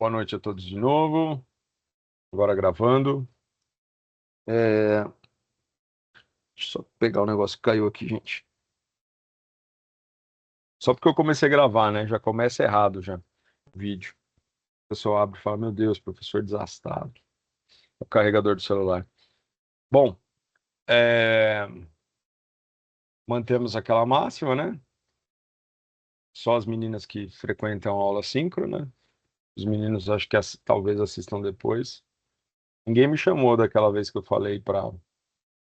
Boa noite a todos de novo. Agora gravando. Deixa eu só pegar o negócio que caiu aqui, gente. Só porque eu comecei a gravar, né? Já começa errado já o vídeo. O pessoal abre e fala, meu Deus, professor desastrado. O carregador do celular. Bom, é, mantemos aquela máxima, né? Só as meninas que frequentam a aula síncrona. Os meninos acho que talvez assistam depois. Ninguém me chamou daquela vez que eu falei para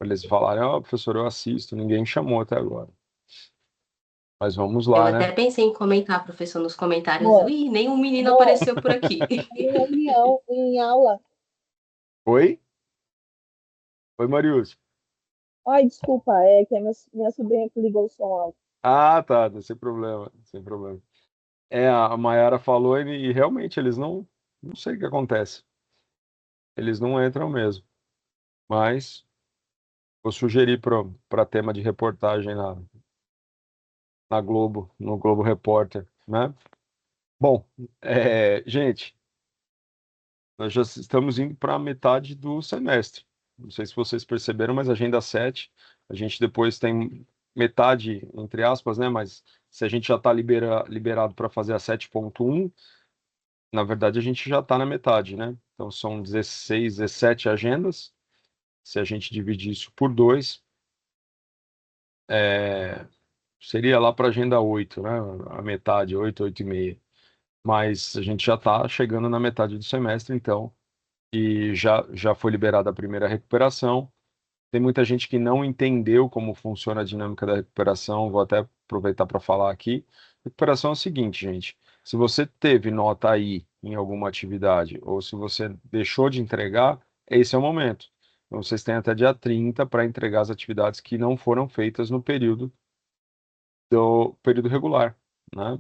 eles falarem, ó, professor, eu assisto. Ninguém me chamou até agora. Mas vamos Eu lá, né? até pensei em comentar, professor, nos comentários. Amor, Ih, nenhum menino amor, apareceu por aqui. em reunião, em aula. Oi? Oi, Marius. Ai, desculpa, é que a minha sobrinha que ligou o som alto. Ah, tá, sem problema, sem problema. A Mayara falou e realmente eles não sei o que acontece. Eles não entram mesmo. Mas vou sugerir para tema de reportagem na Globo, no Globo Repórter, né? Bom, gente, nós já estamos indo para a metade do semestre. Não sei se vocês perceberam, mas agenda 7, a gente depois tem metade, entre aspas, né? Mas se a gente já está liberado para fazer a 7.1, na verdade a gente já está na metade, né? Então são 16, 17 agendas. Se a gente dividir isso por dois, é, seria lá para a agenda 8, né? A metade, 8, 8 e meia. Mas a gente já está chegando na metade do semestre, então, e já foi liberada a primeira recuperação. Tem muita gente que não entendeu como funciona a dinâmica da recuperação, vou até aproveitar para falar aqui. Recuperação é o seguinte, gente: se você teve nota aí em alguma atividade, ou se você deixou de entregar, esse é o momento. Então, vocês têm até dia 30 para entregar as atividades que não foram feitas no período do período regular, né?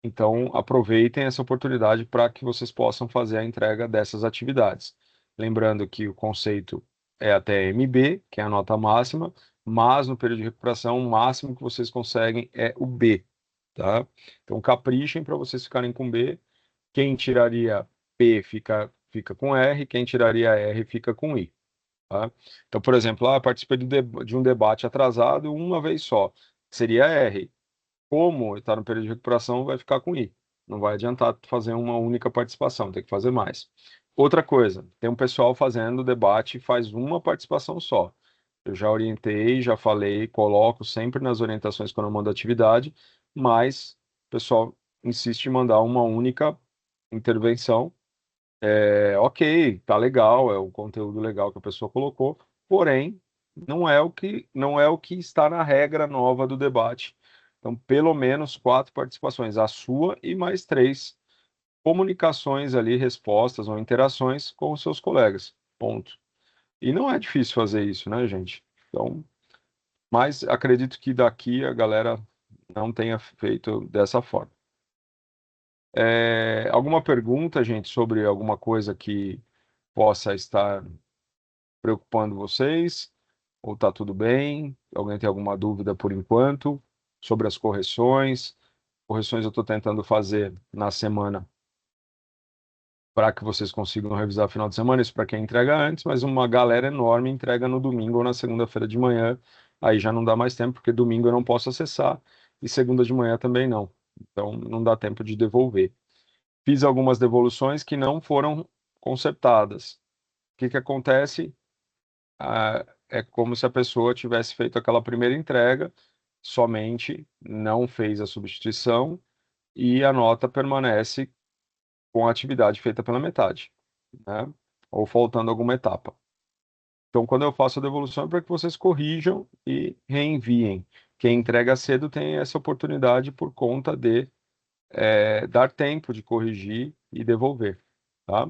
Então, aproveitem essa oportunidade para que vocês possam fazer a entrega dessas atividades. Lembrando que o conceito é até MB, que é a nota máxima, mas no período de recuperação, o máximo que vocês conseguem é o B, tá? Então, caprichem para vocês ficarem com B. Quem tiraria P fica com R, quem tiraria R fica com I, tá? Então, por exemplo, participei de um debate atrasado uma vez só, seria R. Como está no período de recuperação, vai ficar com I. Não vai adiantar fazer uma única participação, tem que fazer mais. Outra coisa, tem um pessoal fazendo debate e faz uma participação só. Eu já orientei, já falei, coloco sempre nas orientações quando eu mando atividade, mas o pessoal insiste em mandar uma única intervenção. Ok, tá legal, é o conteúdo legal que a pessoa colocou, porém, não é o que está na regra nova do debate. Então, pelo menos 4 participações, a sua e mais 3 comunicações ali, respostas ou interações com os seus colegas. Ponto. E não é difícil fazer isso, né, gente? Então, mas acredito que daqui a galera não tenha feito dessa forma. Alguma pergunta, gente, sobre alguma coisa que possa estar preocupando vocês? Ou tá tudo bem? Alguém tem alguma dúvida por enquanto sobre as correções? Correções eu estou tentando fazer na semana para que vocês consigam revisar no final de semana, isso para quem entrega antes, mas uma galera enorme entrega no domingo ou na segunda-feira de manhã. Aí já não dá mais tempo, porque domingo eu não posso acessar e segunda de manhã também não. Então não dá tempo de devolver. Fiz algumas devoluções que não foram consertadas. O que que acontece? É como se a pessoa tivesse feito aquela primeira entrega, somente não fez a substituição e a nota permanece com a atividade feita pela metade, né? Ou faltando alguma etapa. Então, quando eu faço a devolução, é para que vocês corrijam e reenviem. Quem entrega cedo tem essa oportunidade por conta de dar tempo de corrigir e devolver, tá?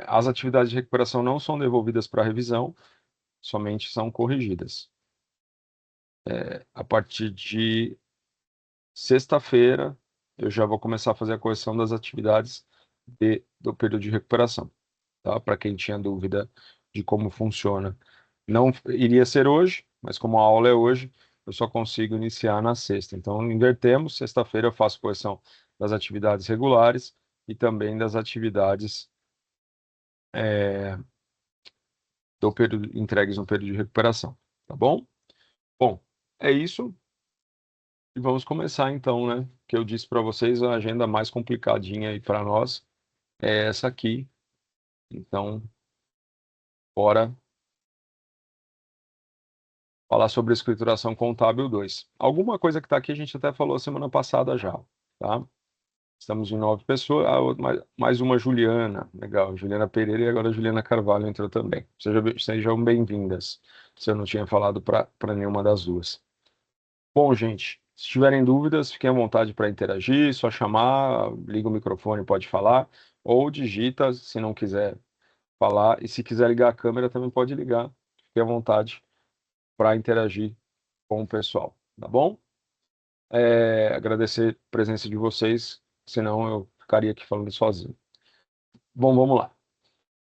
As atividades de recuperação não são devolvidas para revisão, somente são corrigidas. A partir de sexta-feira, eu já vou começar a fazer a correção das atividades do período de recuperação, tá? Para quem tinha dúvida de como funciona. Não iria ser hoje, mas como a aula é hoje, eu só consigo iniciar na sexta. Então, invertemos. Sexta-feira eu faço correção das atividades regulares e também das atividades do período, entregues no período de recuperação. Tá bom? Bom, é isso. E vamos começar então, né? Que eu disse para vocês, a agenda mais complicadinha aí para nós é essa aqui. Então, bora falar sobre escrituração contábil 2. Alguma coisa que está aqui a gente até falou semana passada já, tá? Estamos em 9 pessoas, mais uma Juliana, legal, Juliana Pereira e agora a Juliana Carvalho entrou também. Sejam bem-vindas, se eu não tinha falado para nenhuma das duas. Bom, gente, se tiverem dúvidas, fiquem à vontade para interagir, só chamar, liga o microfone, pode falar, ou digita se não quiser falar, e se quiser ligar a câmera também pode ligar, fiquem à vontade para interagir com o pessoal, tá bom? Agradecer a presença de vocês, senão eu ficaria aqui falando sozinho. Bom, vamos lá.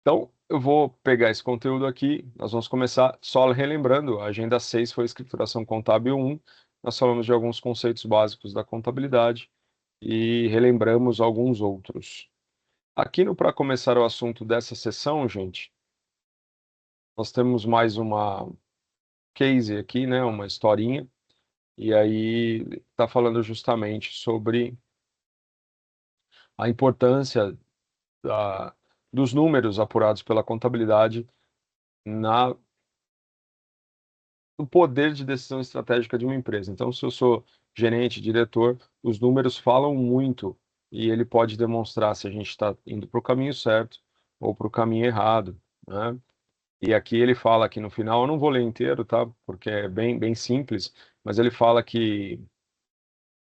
Então, eu vou pegar esse conteúdo aqui, nós vamos começar só relembrando, a agenda 6 foi escrituração contábil 1, nós falamos de alguns conceitos básicos da contabilidade e relembramos alguns outros. Aqui no para começar o assunto dessa sessão, gente, nós temos mais uma case aqui, né, uma historinha, e aí está falando justamente sobre a importância dos números apurados pela contabilidade no poder de decisão estratégica de uma empresa. Então, se eu sou gerente, diretor, os números falam muito e ele pode demonstrar se a gente está indo para o caminho certo ou para o caminho errado, né? E aqui ele fala aqui no final, eu não vou ler inteiro, tá? Porque é bem simples, mas ele fala que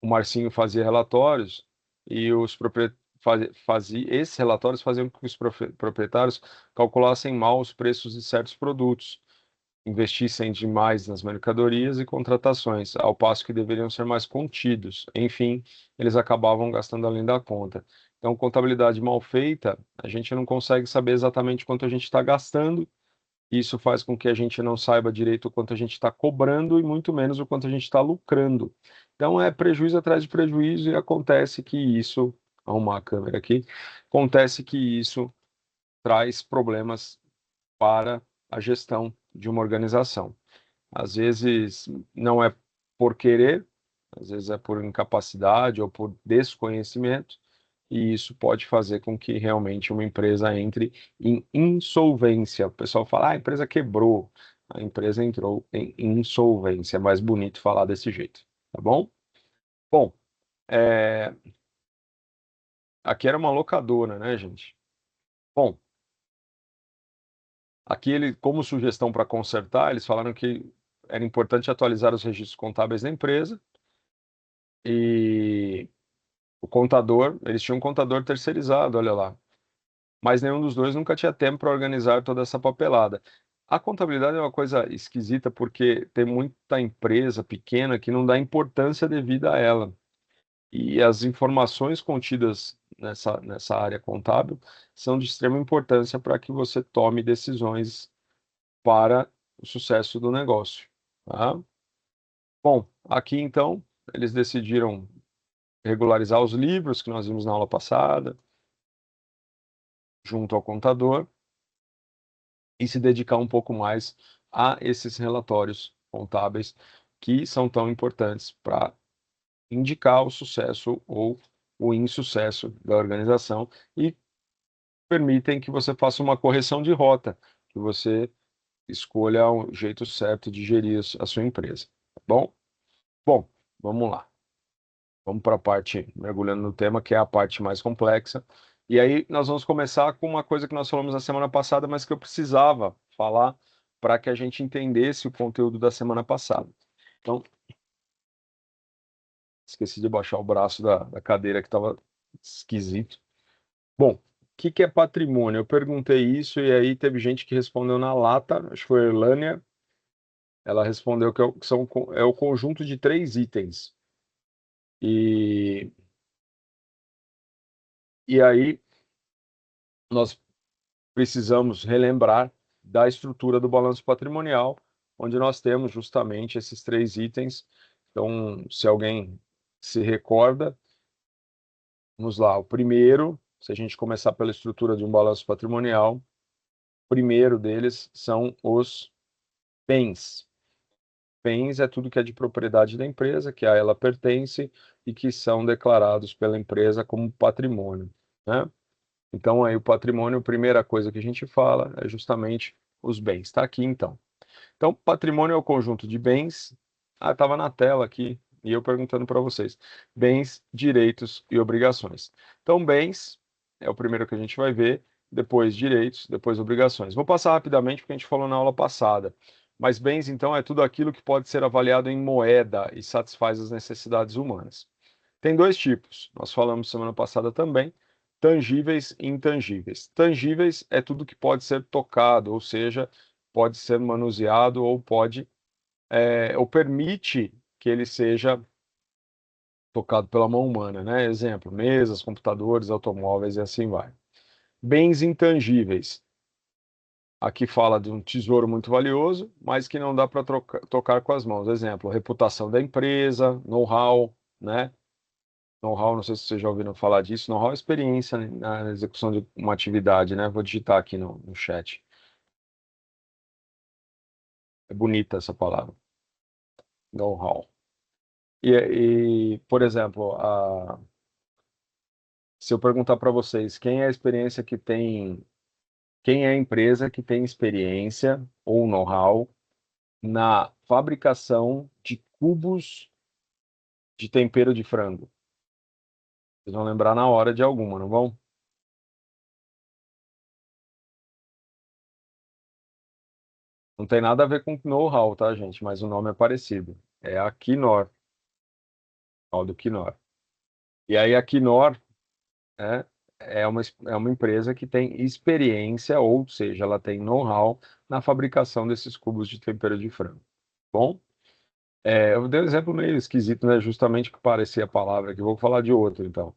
o Marcinho fazia relatórios e os esses relatórios faziam com que os proprietários calculassem mal os preços de certos produtos, investissem demais nas mercadorias e contratações, ao passo que deveriam ser mais contidos. Enfim, eles acabavam gastando além da conta. Então, contabilidade mal feita, a gente não consegue saber exatamente quanto a gente está gastando. Isso faz com que a gente não saiba direito o quanto a gente está cobrando e muito menos o quanto a gente está lucrando. Então é prejuízo atrás de prejuízo e acontece que isso, arrumar a câmera aqui, acontece que isso traz problemas para a gestão de uma organização. Às vezes não é por querer, às vezes é por incapacidade ou por desconhecimento, e isso pode fazer com que realmente uma empresa entre em insolvência. O pessoal fala, a empresa quebrou, a empresa entrou em insolvência. É mais bonito falar desse jeito, tá bom? Bom, é, aqui era uma locadora, né, gente? Bom, aqui ele, como sugestão para consertar, eles falaram que era importante atualizar os registros contábeis da empresa e o contador, eles tinham um contador terceirizado, olha lá. Mas nenhum dos dois nunca tinha tempo para organizar toda essa papelada. A contabilidade é uma coisa esquisita porque tem muita empresa pequena que não dá importância devida a ela. E as informações contidas nessa área contábil são de extrema importância para que você tome decisões para o sucesso do negócio, tá? Bom, aqui então, eles decidiram regularizar os livros que nós vimos na aula passada, junto ao contador, e se dedicar um pouco mais a esses relatórios contábeis que são tão importantes para indicar o sucesso ou o insucesso da organização e permitem que você faça uma correção de rota, que você escolha o jeito certo de gerir a sua empresa, tá bom? Bom, vamos lá. Vamos para a parte, mergulhando no tema, que é a parte mais complexa. E aí nós vamos começar com uma coisa que nós falamos na semana passada, mas que eu precisava falar para que a gente entendesse o conteúdo da semana passada. Então, esqueci de baixar o braço da cadeira que estava esquisito. Bom, o que é patrimônio? Eu perguntei isso e aí teve gente que respondeu na lata, acho que foi a Elânia. Ela respondeu que é o conjunto de 3 itens. E, e aí nós precisamos relembrar da estrutura do balanço patrimonial onde nós temos justamente esses 3 itens. Então, se alguém se recorda, vamos lá. O primeiro, se a gente começar pela estrutura de um balanço patrimonial, o primeiro deles são os bens. Bens é tudo que é de propriedade da empresa, que a ela pertence e que são declarados pela empresa como patrimônio, né? Então, aí o patrimônio, a primeira coisa que a gente fala é justamente os bens. Está aqui, então. Então, patrimônio é o conjunto de bens. Ah, estava na tela aqui, e eu perguntando para vocês. Bens, direitos e obrigações. Então, bens é o primeiro que a gente vai ver, depois direitos, depois obrigações. Vou passar rapidamente porque a gente falou na aula passada. Mas bens, então, é tudo aquilo que pode ser avaliado em moeda e satisfaz as necessidades humanas. Tem 2 tipos, nós falamos semana passada também, tangíveis e intangíveis. Tangíveis é tudo que pode ser tocado, ou seja, pode ser manuseado ou ou permite que ele seja tocado pela mão humana, né? Exemplo, mesas, computadores, automóveis e assim vai. Bens intangíveis. Aqui fala de um tesouro muito valioso, mas que não dá para tocar com as mãos. Exemplo, reputação da empresa, know-how, né? Know-how, não sei se vocês já ouviram falar disso. Know-how é experiência na execução de uma atividade, né? Vou digitar aqui no chat. É bonita essa palavra. Know-how. Por exemplo, se eu perguntar para vocês quem é a experiência que tem, quem é a empresa que tem experiência ou know-how na fabricação de cubos de tempero de frango? Vocês vão lembrar na hora de alguma, não vão? Não tem nada a ver com know-how, tá, gente? Mas o nome é parecido. É a Knorr, do Knorr. E aí a Knorr é, é uma empresa que tem experiência, ou seja, ela tem know-how na fabricação desses cubos de tempero de frango. Bom, eu dei um exemplo meio esquisito, né? Justamente que parecia a palavra aqui. Vou falar de outro, então.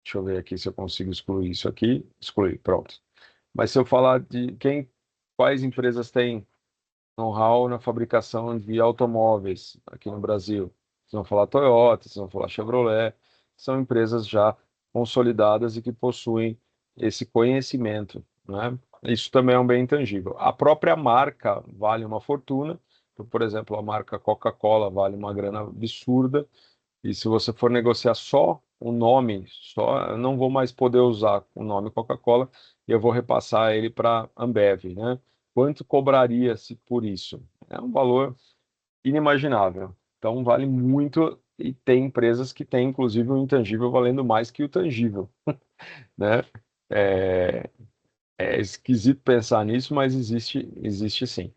Deixa eu ver aqui se eu consigo excluir isso aqui. Excluir, pronto. Mas se eu falar de quais empresas têm know-how na fabricação de automóveis aqui no Brasil. Vocês vão falar Toyota, vocês vão falar Chevrolet, são empresas já consolidadas e que possuem esse conhecimento, né? Isso também é um bem intangível. A própria marca vale uma fortuna. Então, por exemplo, a marca Coca-Cola vale uma grana absurda. E se você for negociar só o nome, só, eu não vou mais poder usar o nome Coca-Cola e eu vou repassar ele para Ambev, né? Quanto cobraria-se por isso? É um valor inimaginável. Então vale muito e tem empresas que têm inclusive o intangível valendo mais que o tangível, né? É, é esquisito pensar nisso, mas existe sim.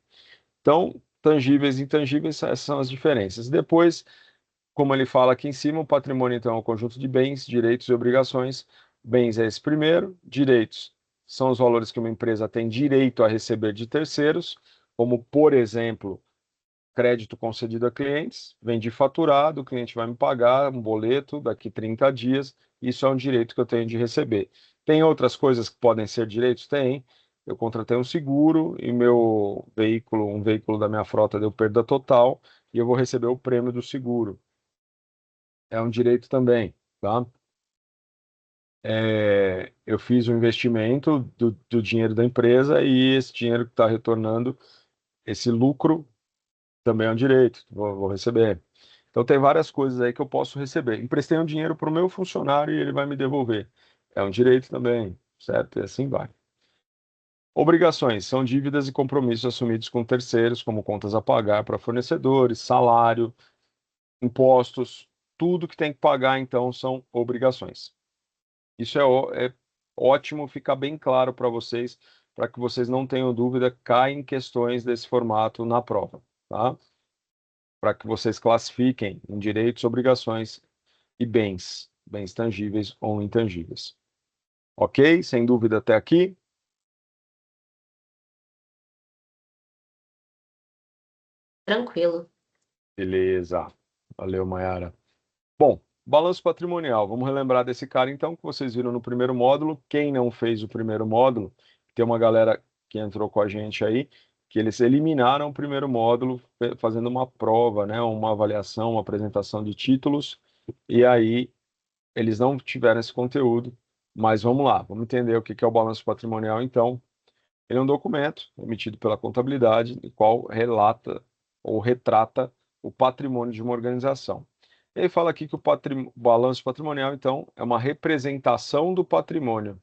Então, tangíveis e intangíveis, essas são as diferenças. Depois, como ele fala aqui em cima, o patrimônio, então, é um conjunto de bens, direitos e obrigações. Bens é esse primeiro, direitos são os valores que uma empresa tem direito a receber de terceiros, como, por exemplo, crédito concedido a clientes, vem de faturado, o cliente vai me pagar um boleto daqui 30 dias, isso é um direito que eu tenho de receber. Tem outras coisas que podem ser direitos? Tem. Eu contratei um seguro e meu veículo, um veículo da minha frota deu perda total e eu vou receber o prêmio do seguro. É um direito também, tá? Eu fiz um investimento do dinheiro da empresa e esse dinheiro que está retornando, esse lucro, também é um direito, vou receber. Então, tem várias coisas aí que eu posso receber. Emprestei um dinheiro para o meu funcionário e ele vai me devolver. É um direito também, certo? E assim vai. Obrigações são dívidas e compromissos assumidos com terceiros, como contas a pagar para fornecedores, salário, impostos, tudo que tem que pagar, então, são obrigações. Isso é ótimo ficar bem claro para vocês, para que vocês não tenham dúvida, caem questões desse formato na prova, tá? Para que vocês classifiquem em direitos, obrigações e bens, bens tangíveis ou intangíveis. Ok? Sem dúvida até aqui? Tranquilo. Beleza. Valeu, Mayara. Bom, balanço patrimonial. Vamos relembrar desse cara, então, que vocês viram no primeiro módulo. Quem não fez o primeiro módulo, tem uma galera que entrou com a gente aí. que eles eliminaram o primeiro módulo fazendo uma prova, né, uma avaliação, uma apresentação de títulos, e aí eles não tiveram esse conteúdo, mas vamos lá, vamos entender o que é o balanço patrimonial, então. Ele é um documento emitido pela contabilidade, no qual relata ou retrata o patrimônio de uma organização. Ele fala aqui que o balanço patrimonial, então, é uma representação do patrimônio.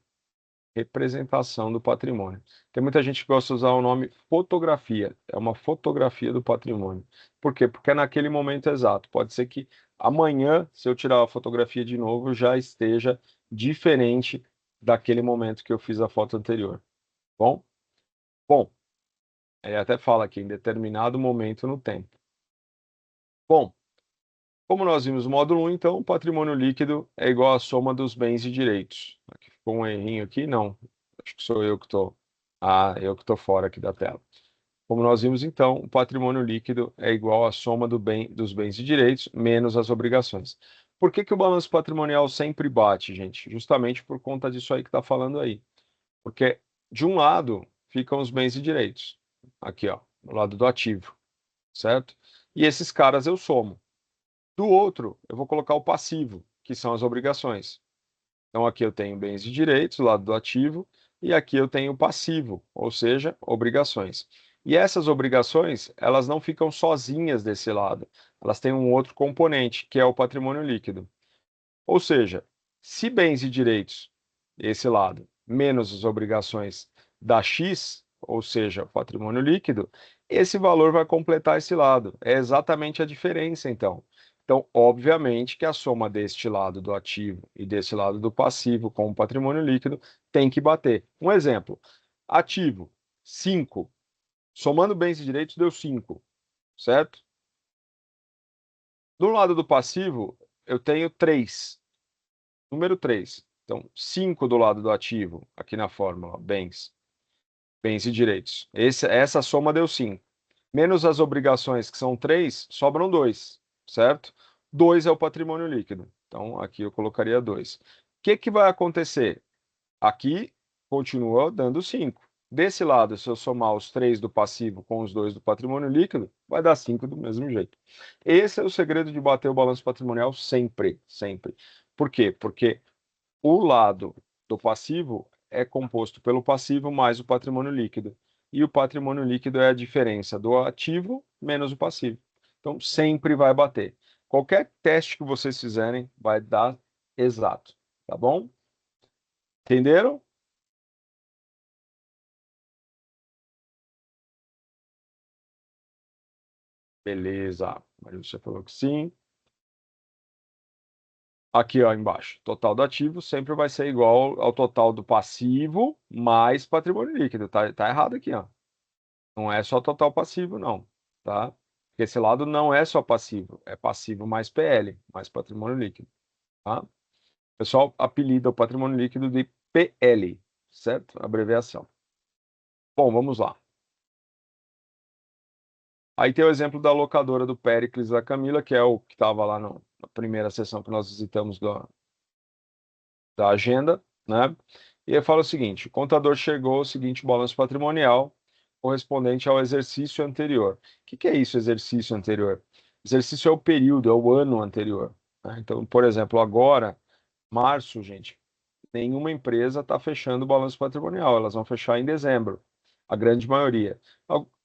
Representação do patrimônio. Tem muita gente que gosta de usar o nome fotografia. É uma fotografia do patrimônio. Por quê? Porque é naquele momento exato. Pode ser que amanhã, se eu tirar a fotografia de novo, já esteja diferente daquele momento que eu fiz a foto anterior. Bom? Bom, ele até fala aqui, em determinado momento no tempo. Bom, como nós vimos no módulo 1, então, o patrimônio líquido é igual à soma dos bens e direitos. Aqui ficou um errinho aqui? Não. Acho que sou eu que estou. Eu que estou fora aqui da tela. Como nós vimos, então, o patrimônio líquido é igual à soma dos bens e direitos menos as obrigações. Por que que o balanço patrimonial sempre bate, gente? Justamente por conta disso aí que está falando aí. Porque, de um lado, ficam os bens e direitos. Aqui, ó, do lado do ativo, certo? E esses caras eu somo. Do outro, eu vou colocar o passivo, que são as obrigações. Então, aqui eu tenho bens e direitos, do lado do ativo, e aqui eu tenho o passivo, ou seja, obrigações. E essas obrigações, elas não ficam sozinhas desse lado. Elas têm um outro componente, que é o patrimônio líquido. Ou seja, se bens e direitos, esse lado, menos as obrigações dá X, ou seja, o patrimônio líquido, esse valor vai completar esse lado. É exatamente a diferença, então. Então, obviamente que a soma deste lado do ativo e desse lado do passivo com o patrimônio líquido tem que bater. Um exemplo, ativo, 5. Somando bens e direitos deu 5, certo? Do lado do passivo, eu tenho 3. Número 3. Então, 5 do lado do ativo, aqui na fórmula, bens e direitos. Essa soma deu 5. Menos as obrigações, que são 3, sobram 2, certo? 2 é o patrimônio líquido. Então, aqui eu colocaria 2. O que vai acontecer? Aqui continua dando 5. Desse lado, se eu somar os 3 do passivo com os 2 do patrimônio líquido, vai dar 5 do mesmo jeito. Esse é o segredo de bater o balanço patrimonial sempre, sempre. Por quê? Porque o lado do passivo é composto pelo passivo mais o patrimônio líquido. E o patrimônio líquido é a diferença do ativo menos o passivo. Então, sempre vai bater. Qualquer teste que vocês fizerem vai dar exato. Tá bom? Entenderam? Beleza. Maria você falou que sim. Aqui, ó, embaixo. Total do ativo sempre vai ser igual ao total do passivo mais patrimônio líquido. Tá errado aqui, ó. Não é só total passivo, não, tá? Porque esse lado não é só passivo, é passivo mais PL, mais patrimônio líquido, tá? O pessoal apelida o patrimônio líquido de PL, certo? Abreviação. Bom, vamos lá. Aí tem o exemplo da locadora do Péricles da Camila, que é o que estava lá na primeira sessão que nós visitamos da agenda, né? E ele fala o seguinte: o contador chegou ao seguinte balanço patrimonial correspondente ao exercício anterior. O que é isso, exercício anterior? Exercício é o período, é o ano anterior, né? Então, por exemplo, agora, março, gente, nenhuma empresa está fechando o balanço patrimonial, elas vão fechar em dezembro, a grande maioria.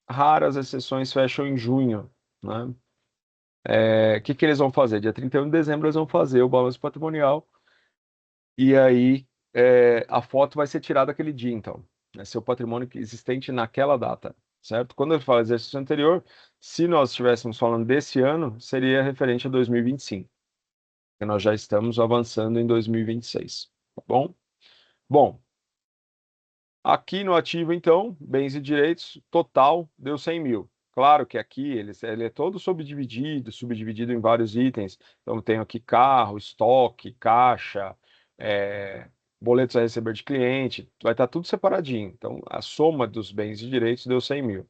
Raras exceções fecham em junho, né? O que eles vão fazer? Dia 31 de dezembro eles vão fazer o balanço patrimonial e aí a foto vai ser tirada aquele dia, então. É seu patrimônio existente naquela data, certo? Quando eu falo exercício anterior, se nós estivéssemos falando desse ano, seria referente a 2025, porque nós já estamos avançando em 2026, tá bom? Bom, aqui no ativo, então, bens e direitos, total deu 100 mil. Claro que aqui ele é todo subdividido em vários itens. Então, tenho aqui carro, estoque, caixa, boletos a receber de cliente, vai estar tudo separadinho. Então, a soma dos bens e direitos deu 100 mil.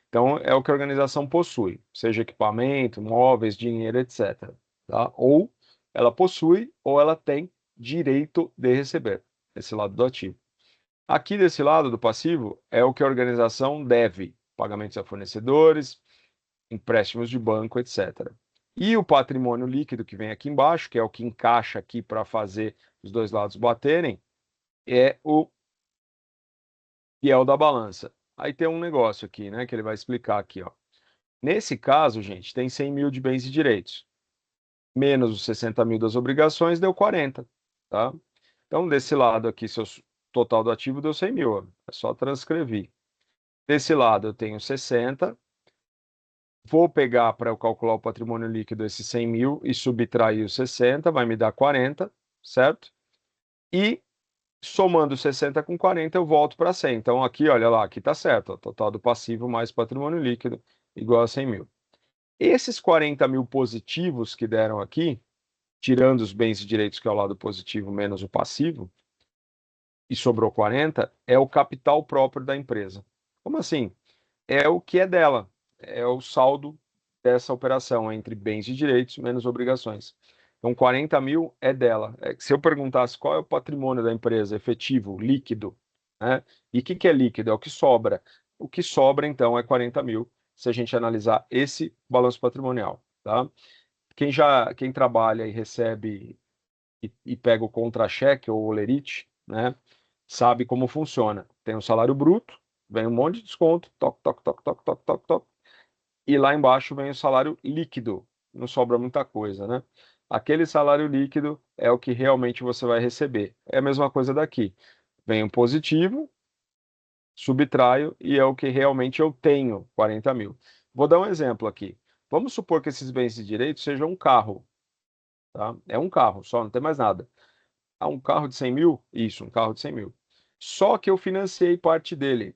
Então, é o que a organização possui, seja equipamento, móveis, dinheiro, etc. Tá? Ou ela possui, ou ela tem direito de receber, esse lado do ativo. Aqui desse lado do passivo é o que a organização deve pagamentos a fornecedores, empréstimos de banco, etc. E o patrimônio líquido que vem aqui embaixo, que é o que encaixa aqui para fazer os dois lados baterem, é o fiel da balança. Aí tem um negócio aqui, né, que ele vai explicar aqui, ó. Nesse caso, gente, tem 100 mil de bens e direitos. Menos os 60 mil das obrigações, deu 40, tá? Então, desse lado aqui, seu total do ativo deu 100 mil, ó. É só transcrever. Desse lado eu tenho 60. Vou pegar para eu calcular o patrimônio líquido esses 100 mil e subtrair os 60, vai me dar 40, certo? E somando 60 com 40, eu volto para 100. Então, aqui, olha lá, aqui está certo. Ó, total do passivo mais patrimônio líquido igual a 100 mil. Esses 40 mil positivos que deram aqui, tirando os bens e direitos, que é o lado positivo, menos o passivo, e sobrou 40, é o capital próprio da empresa. Como assim? É o que é dela. É o saldo dessa operação entre bens e direitos menos obrigações. Então, 40 mil é dela. Se eu perguntasse qual é o patrimônio da empresa efetivo, líquido, né? E o que é líquido? É o que sobra. O que sobra, então, é 40 mil, se a gente analisar esse balanço patrimonial, tá? Quem trabalha e recebe e pega o contra-cheque ou o olerite, né? Sabe como funciona. Tem o salário bruto, vem um monte de desconto, toc, toc, toc, toc, toc, toc, toc, e lá embaixo vem o salário líquido, não sobra muita coisa, né? Aquele salário líquido é o que realmente você vai receber. É a mesma coisa daqui. Vem o positivo, subtraio e é o que realmente eu tenho, 40 mil. Vou dar um exemplo aqui. Vamos supor que esses bens de direito sejam um carro, tá? É um carro só, não tem mais nada. Ah, um carro de 100 mil? Isso, um carro de 100 mil. Só que eu financiei parte dele.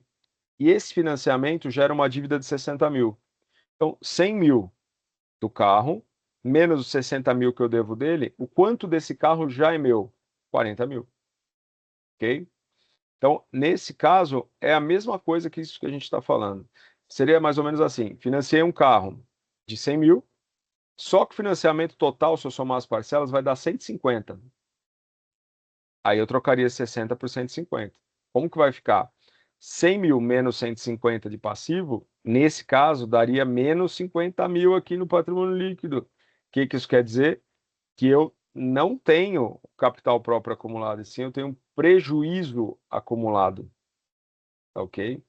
E esse financiamento gera uma dívida de 60 mil. Então, 100 mil do carro, menos os 60 mil que eu devo dele, o quanto desse carro já é meu? 40 mil. Ok? Então, nesse caso, é a mesma coisa que isso que a gente está falando. Seria mais ou menos assim: financiei um carro de 100 mil, só que o financiamento total, se eu somar as parcelas, vai dar 150. Aí eu trocaria 60 por 150. Como que vai ficar? 100 mil menos 150 de passivo, nesse caso, daria menos 50 mil aqui no patrimônio líquido. O que isso quer dizer? Que eu não tenho capital próprio acumulado, e sim eu tenho um prejuízo acumulado. Tá ok?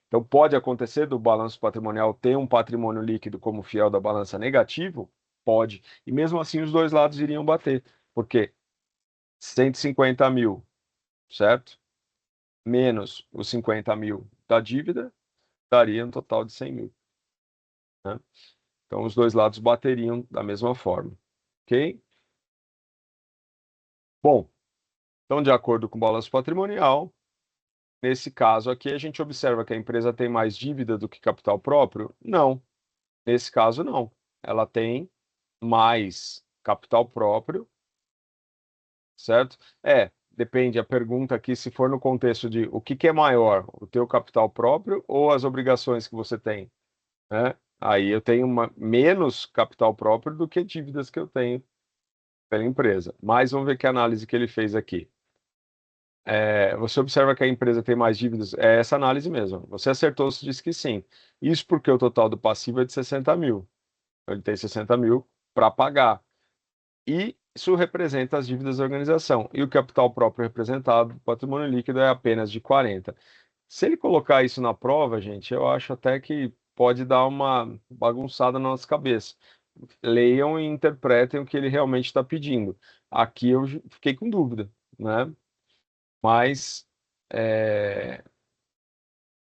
Então, pode acontecer do balanço patrimonial ter um patrimônio líquido como fiel da balança negativo? Pode. E mesmo assim, os dois lados iriam bater. Por quê? 150 mil, certo? Menos os 50 mil da dívida, daria um total de 100 mil. Né? Então, os dois lados bateriam da mesma forma. Ok? Bom, então, de acordo com o balanço patrimonial, nesse caso aqui, a gente observa que a empresa tem mais dívida do que capital próprio? Não. Nesse caso, não. Ela tem mais capital próprio, certo? Depende a pergunta aqui, se for no contexto de o que é maior, o teu capital próprio ou as obrigações que você tem, né? Aí eu tenho menos capital próprio do que dívidas que eu tenho pela empresa. Mas vamos ver que análise que ele fez aqui. Você observa que a empresa tem mais dívidas? É essa análise mesmo. Você acertou, você disse que sim. Isso porque o total do passivo é de 60 mil. Então, ele tem 60 mil para pagar. E isso representa as dívidas da organização. E o capital próprio representado, o patrimônio líquido, é apenas de 40. Se ele colocar isso na prova, gente, eu acho até que pode dar uma bagunçada na nossa cabeça. Leiam e interpretem o que ele realmente está pedindo. Aqui eu fiquei com dúvida, né? Mas é,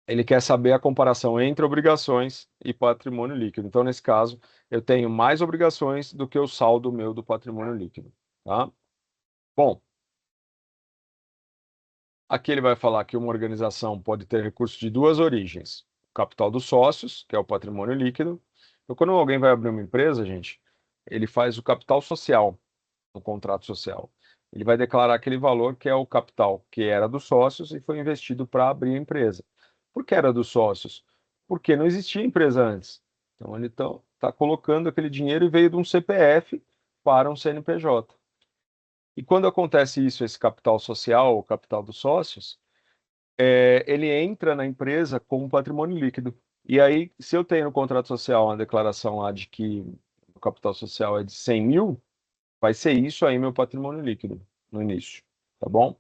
ele quer saber a comparação entre obrigações e patrimônio líquido. Então, nesse caso, eu tenho mais obrigações do que o saldo meu do patrimônio líquido, tá? Bom, aqui ele vai falar que uma organização pode ter recursos de duas origens: o capital dos sócios, que é o patrimônio líquido. Então, quando alguém vai abrir uma empresa, gente, ele faz o capital social, no contrato social. Ele vai declarar aquele valor que é o capital que era dos sócios e foi investido para abrir a empresa. Por que era dos sócios? Porque não existia empresa antes. Então ele está colocando aquele dinheiro e veio de um CPF para um CNPJ. E quando acontece isso, esse capital social, o capital dos sócios, ele entra na empresa como patrimônio líquido. E aí, se eu tenho no contrato social uma declaração lá de que o capital social é de 100 mil, vai ser isso aí meu patrimônio líquido no início, tá bom?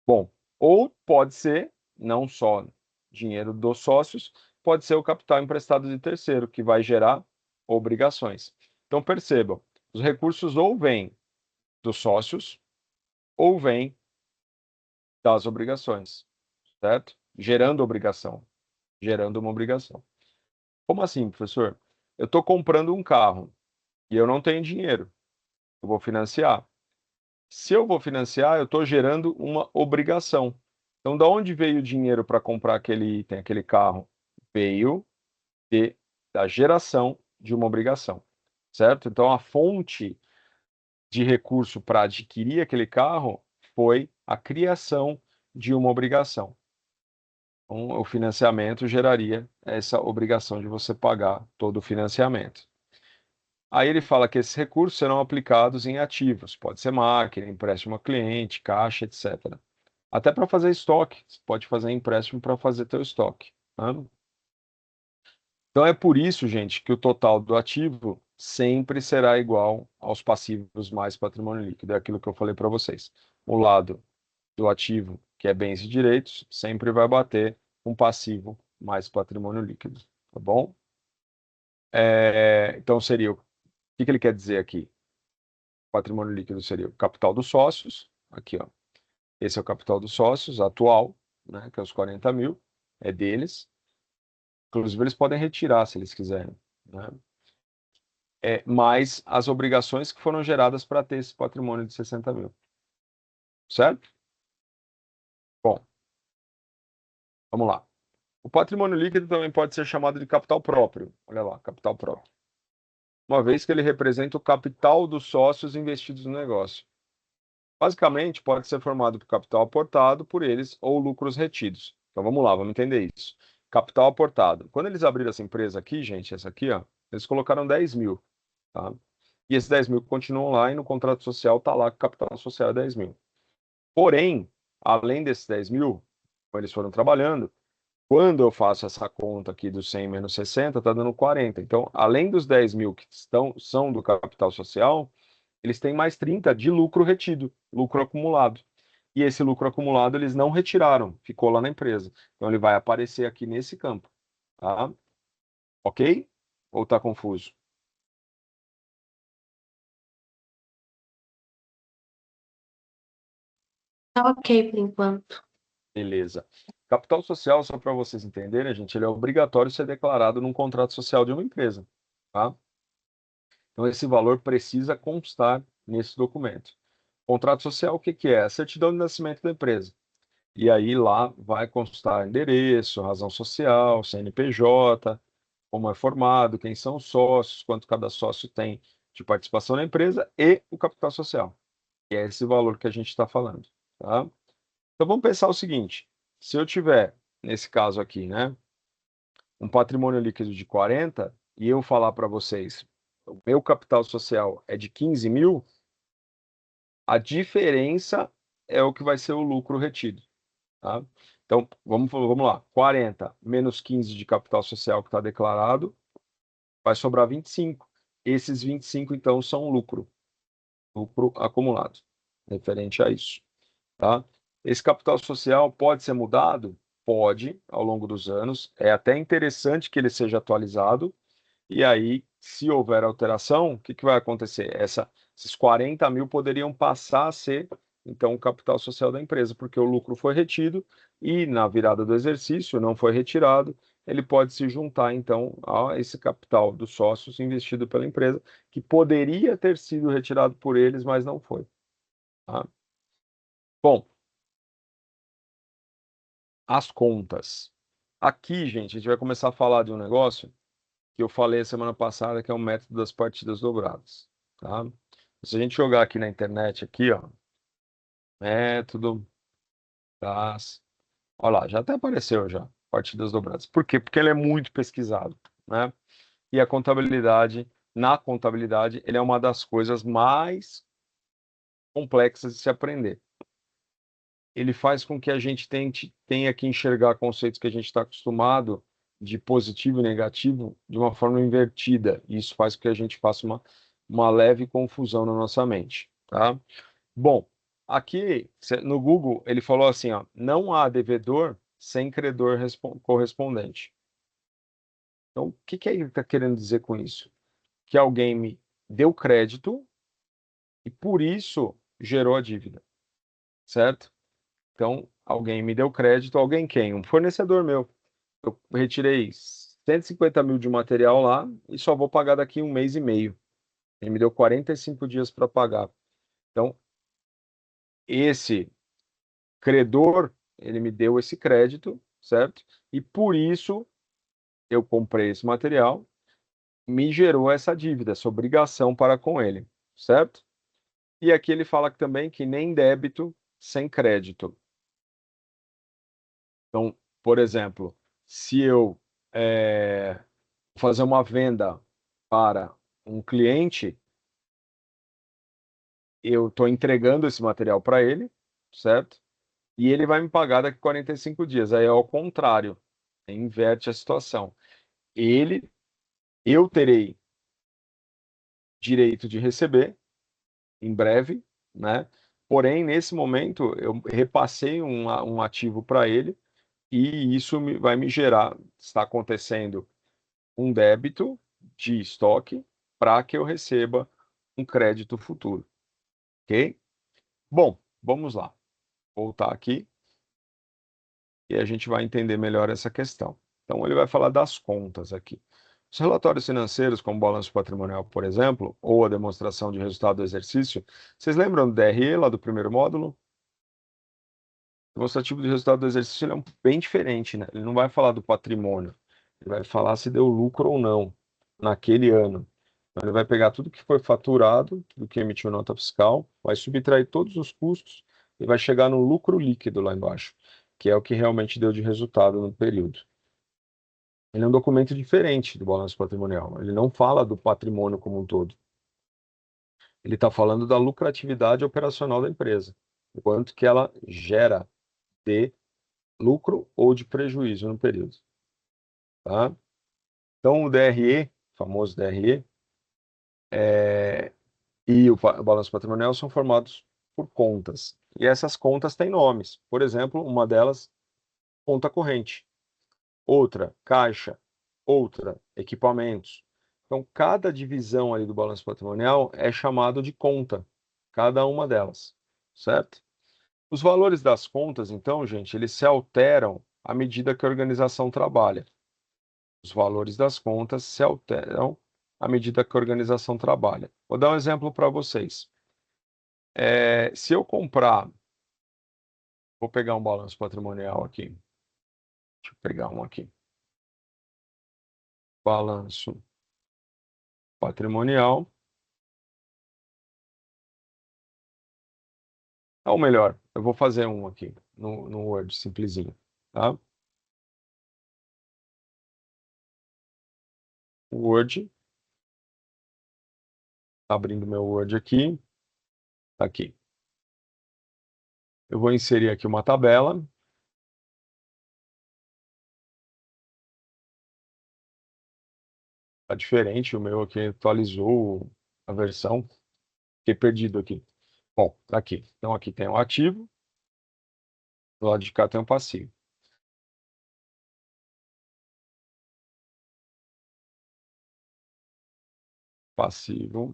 Bom, ou pode ser, não só dinheiro dos sócios, pode ser o capital emprestado de terceiro, que vai gerar obrigações. Então, percebam, os recursos ou vêm dos sócios ou vêm das obrigações, certo? Gerando obrigação, gerando uma obrigação. Como assim, professor? Eu estou comprando um carro e eu não tenho dinheiro, eu vou financiar. Se eu vou financiar, eu estou gerando uma obrigação. Então, da onde veio o dinheiro para comprar aquele item, aquele carro? Veio da geração de uma obrigação, certo? Então, a fonte de recurso para adquirir aquele carro foi a criação de uma obrigação. Então, o financiamento geraria essa obrigação de você pagar todo o financiamento. Aí ele fala que esses recursos serão aplicados em ativos, pode ser máquina, empréstimo a cliente, caixa, etc. Até para fazer estoque, você pode fazer empréstimo para fazer teu estoque, tá? Então é por isso, gente, que o total do ativo sempre será igual aos passivos mais patrimônio líquido. É aquilo que eu falei para vocês. O lado do ativo, que é bens e direitos, sempre vai bater um passivo mais patrimônio líquido, tá bom? Então seria o que ele quer dizer aqui? Patrimônio líquido seria o capital dos sócios, aqui, ó. Esse é o capital dos sócios atual, né, que é os 40 mil, é deles. Inclusive, eles podem retirar se eles quiserem, né? Mais as obrigações que foram geradas para ter esse patrimônio de 60 mil. Certo? Bom, vamos lá. O patrimônio líquido também pode ser chamado de capital próprio. Olha lá, capital próprio. Uma vez que ele representa o capital dos sócios investidos no negócio. Basicamente, pode ser formado por capital aportado por eles ou lucros retidos. Então vamos lá, vamos entender isso. Capital aportado. Quando eles abriram essa empresa aqui, gente, essa aqui, ó, eles colocaram 10 mil. Tá? E esses 10 mil continuam lá e no contrato social está lá que o capital social é 10 mil. Porém, além desses 10 mil, eles foram trabalhando, quando eu faço essa conta aqui dos 100 menos 60, está dando 40. Então, além dos 10 mil que são do capital social, eles têm mais 30 de lucro retido, lucro acumulado. E esse lucro acumulado eles não retiraram, ficou lá na empresa. Então, ele vai aparecer aqui nesse campo. Tá? Ok? Ou está confuso? Tá ok por enquanto. Beleza. Capital social, só para vocês entenderem, gente, ele é obrigatório ser declarado num contrato social de uma empresa, tá? Então, esse valor precisa constar nesse documento. Contrato social, o que que é? A certidão de nascimento da empresa. E aí lá vai constar endereço, razão social, CNPJ, como é formado, quem são os sócios, quanto cada sócio tem de participação na empresa e o capital social. E é esse valor que a gente está falando, tá? Então vamos pensar o seguinte: se eu tiver, nesse caso aqui, né, um patrimônio líquido de 40 e eu falar para vocês, o meu capital social é de 15 mil, a diferença é o que vai ser o lucro retido, tá? Então vamos lá: 40 menos 15 de capital social que está declarado, vai sobrar 25. Esses 25, então, são lucro acumulado, referente a isso. Tá? Esse capital social pode ser mudado? Pode, ao longo dos anos. É até interessante que ele seja atualizado. E aí, se houver alteração, o que que vai acontecer? Esses 40 mil poderiam passar a ser, então, o capital social da empresa, porque o lucro foi retido e, na virada do exercício, não foi retirado. Ele pode se juntar, então, a esse capital dos sócios investido pela empresa, que poderia ter sido retirado por eles, mas não foi. Tá? Bom, as contas. Aqui, gente, a gente vai começar a falar de um negócio que eu falei a semana passada, que é o método das partidas dobradas, tá? Se a gente jogar aqui na internet, aqui, ó, método das... Olha lá, já até apareceu já, partidas dobradas. Por quê? Porque ele é muito pesquisado, né? E a contabilidade, na contabilidade, ele é uma das coisas mais complexas de se aprender. Ele faz com que a gente tenha que enxergar conceitos que a gente está acostumado de positivo e negativo de uma forma invertida. Isso faz com que a gente faça uma leve confusão na nossa mente, tá? Bom, aqui no Google ele falou assim, ó, não há devedor sem credor correspondente. Então, o que que ele está querendo dizer com isso? Que alguém me deu crédito e por isso gerou a dívida, certo? Então, alguém me deu crédito, alguém quem? Um fornecedor meu. Eu retirei 150 mil de material lá e só vou pagar daqui 1 mês e meio. Ele me deu 45 dias para pagar. Então, esse credor, ele me deu esse crédito, certo? E por isso eu comprei esse material, me gerou essa dívida, essa obrigação para com ele, certo? E aqui ele fala também que nem débito sem crédito. Então, por exemplo, se eu fazer uma venda para um cliente, eu estou entregando esse material para ele, certo? E ele vai me pagar daqui a 45 dias. Aí é ao contrário, inverte a situação. Ele, eu terei direito de receber em breve, né? Porém, nesse momento, eu repassei um ativo para ele e isso vai me gerar, está acontecendo um débito de estoque para que eu receba um crédito futuro, ok? Bom, vamos lá. Voltar aqui e a gente vai entender melhor essa questão. Então, ele vai falar das contas aqui. Os relatórios financeiros, como balanço patrimonial, por exemplo, ou a demonstração de resultado do exercício, vocês lembram do DRE lá do primeiro módulo? O demonstrativo de resultado do exercício ele é bem diferente, né? Ele não vai falar do patrimônio, ele vai falar se deu lucro ou não naquele ano. Então, ele vai pegar tudo que foi faturado, tudo que emitiu nota fiscal, vai subtrair todos os custos e vai chegar no lucro líquido lá embaixo, que é o que realmente deu de resultado no período. Ele é um documento diferente do balanço patrimonial. Ele não fala do patrimônio como um todo. Ele está falando da lucratividade operacional da empresa, o quanto que ela gera de lucro ou de prejuízo no período. Tá? Então, o DRE, famoso DRE, e o balanço patrimonial são formados por contas. E essas contas têm nomes. Por exemplo, uma delas, conta corrente. Outra, caixa. Outra, equipamentos. Então, cada divisão ali do balanço patrimonial é chamado de conta, cada uma delas, certo? Os valores das contas, então, gente, eles se alteram à medida que a organização trabalha. Os valores das contas se alteram à medida que a organização trabalha. Vou dar um exemplo para vocês. Se eu comprar, vou pegar um balanço patrimonial aqui. Deixa eu pegar um aqui. Balanço patrimonial. Ou melhor, eu vou fazer um aqui no Word, simplesinho, tá? Word, abrindo meu Word aqui, tá aqui. Eu vou inserir aqui uma tabela. Tá diferente, o meu aqui atualizou a versão. Fiquei perdido aqui. Bom, tá aqui. Então aqui tem o ativo, do lado de cá tem o passivo. Passivo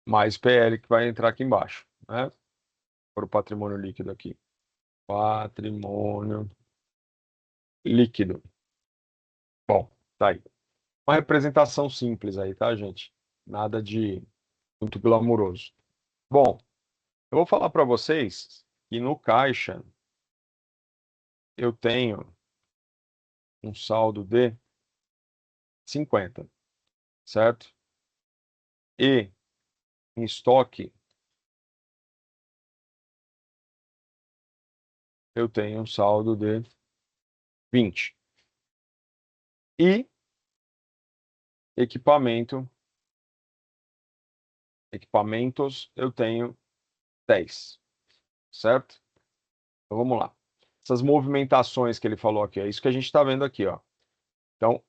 mais PL que vai entrar aqui embaixo, né? Para o patrimônio líquido aqui. Patrimônio líquido. Bom, tá aí. Uma representação simples aí, tá, gente? Nada de muito glamouroso. Bom, eu vou falar para vocês que no caixa eu tenho um saldo de 50, certo? E em estoque eu tenho um saldo de 20. E equipamentos eu tenho 10, certo? Então vamos lá. essas movimentações que ele falou aqui. É isso que a gente está vendo aqui, ó. Então,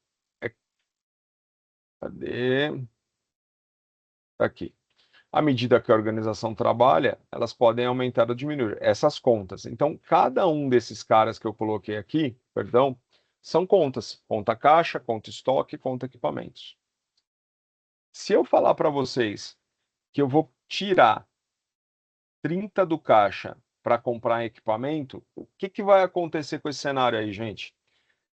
cadê? Tá aqui. À medida que a organização trabalha, elas podem aumentar ou diminuir essas contas. Então, cada um desses caras que eu coloquei aqui, perdão, são contas. Conta caixa, conta estoque, conta equipamentos. Se eu falar para vocês que eu vou tirar 30 do caixa para comprar equipamento, o que, que vai acontecer com esse cenário aí, gente?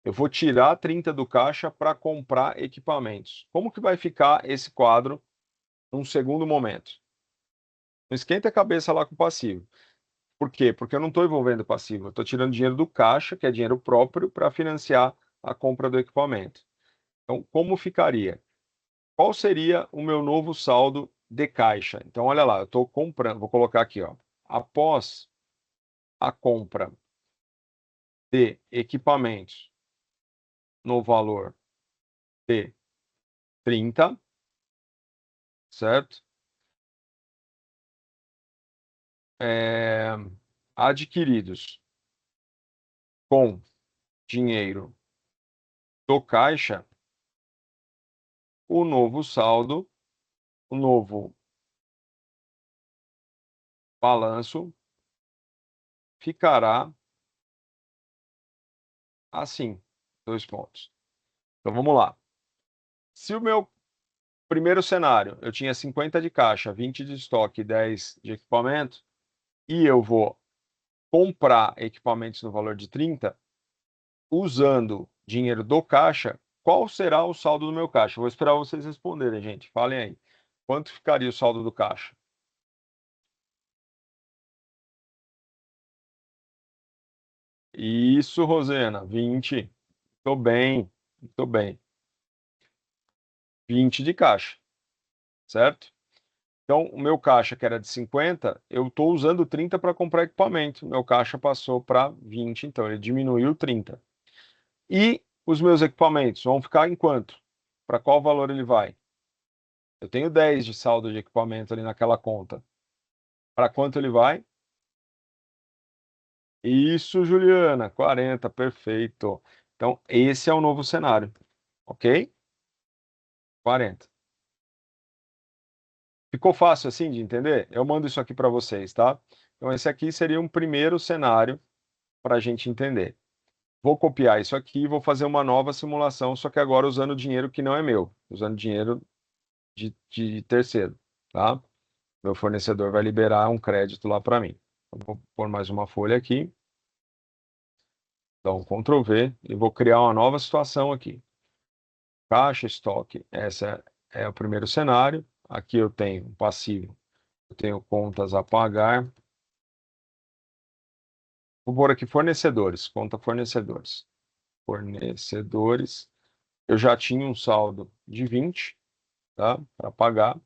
Eu vou tirar 30 do caixa para comprar equipamentos. Como que vai ficar esse quadro num segundo momento? Não esquenta a cabeça lá com o passivo. Por quê? Porque eu não estou envolvendo passivo, eu estou tirando dinheiro do caixa, que é dinheiro próprio, para financiar a compra do equipamento. Então, como ficaria? Qual seria o meu novo saldo de caixa? Então, olha lá, eu estou comprando, vou colocar aqui, ó. Após a compra de equipamentos no valor de 30, certo? Adquiridos com dinheiro do caixa, o novo saldo, o novo balanço ficará assim, 2 pontos. Então vamos lá. Se o meu primeiro cenário eu tinha 50 de caixa, 20 de estoque, 10 de equipamento, e eu vou comprar equipamentos no valor de 30, usando dinheiro do caixa, qual será o saldo do meu caixa? Vou esperar vocês responderem, gente. Falem aí. Quanto ficaria o saldo do caixa? Isso, Rosena, 20. Tô bem, tô bem. 20 de caixa, certo? Então, o meu caixa, que era de 50, eu estou usando 30 para comprar equipamento. Meu caixa passou para 20, então ele diminuiu 30. E os meus equipamentos vão ficar em quanto? Para qual valor ele vai? Eu tenho 10 de saldo de equipamento ali naquela conta. Para quanto ele vai? Isso, Juliana, 40, perfeito. Então, esse é o novo cenário, ok? 40. Ficou fácil assim de entender? Eu mando isso aqui para vocês, tá? Então, esse aqui seria um primeiro cenário para a gente entender. Vou copiar isso aqui e vou fazer uma nova simulação, só que agora usando dinheiro que não é meu, usando dinheiro de terceiro, tá? Meu fornecedor vai liberar um crédito lá para mim. Eu vou pôr mais uma folha aqui, dar um Ctrl V e vou criar uma nova situação aqui. Caixa, estoque, esse é o primeiro cenário. Aqui eu tenho um passivo, eu tenho contas a pagar. Vou pôr aqui fornecedores, conta fornecedores. Fornecedores, eu já tinha um saldo de 20, tá? Para pagar.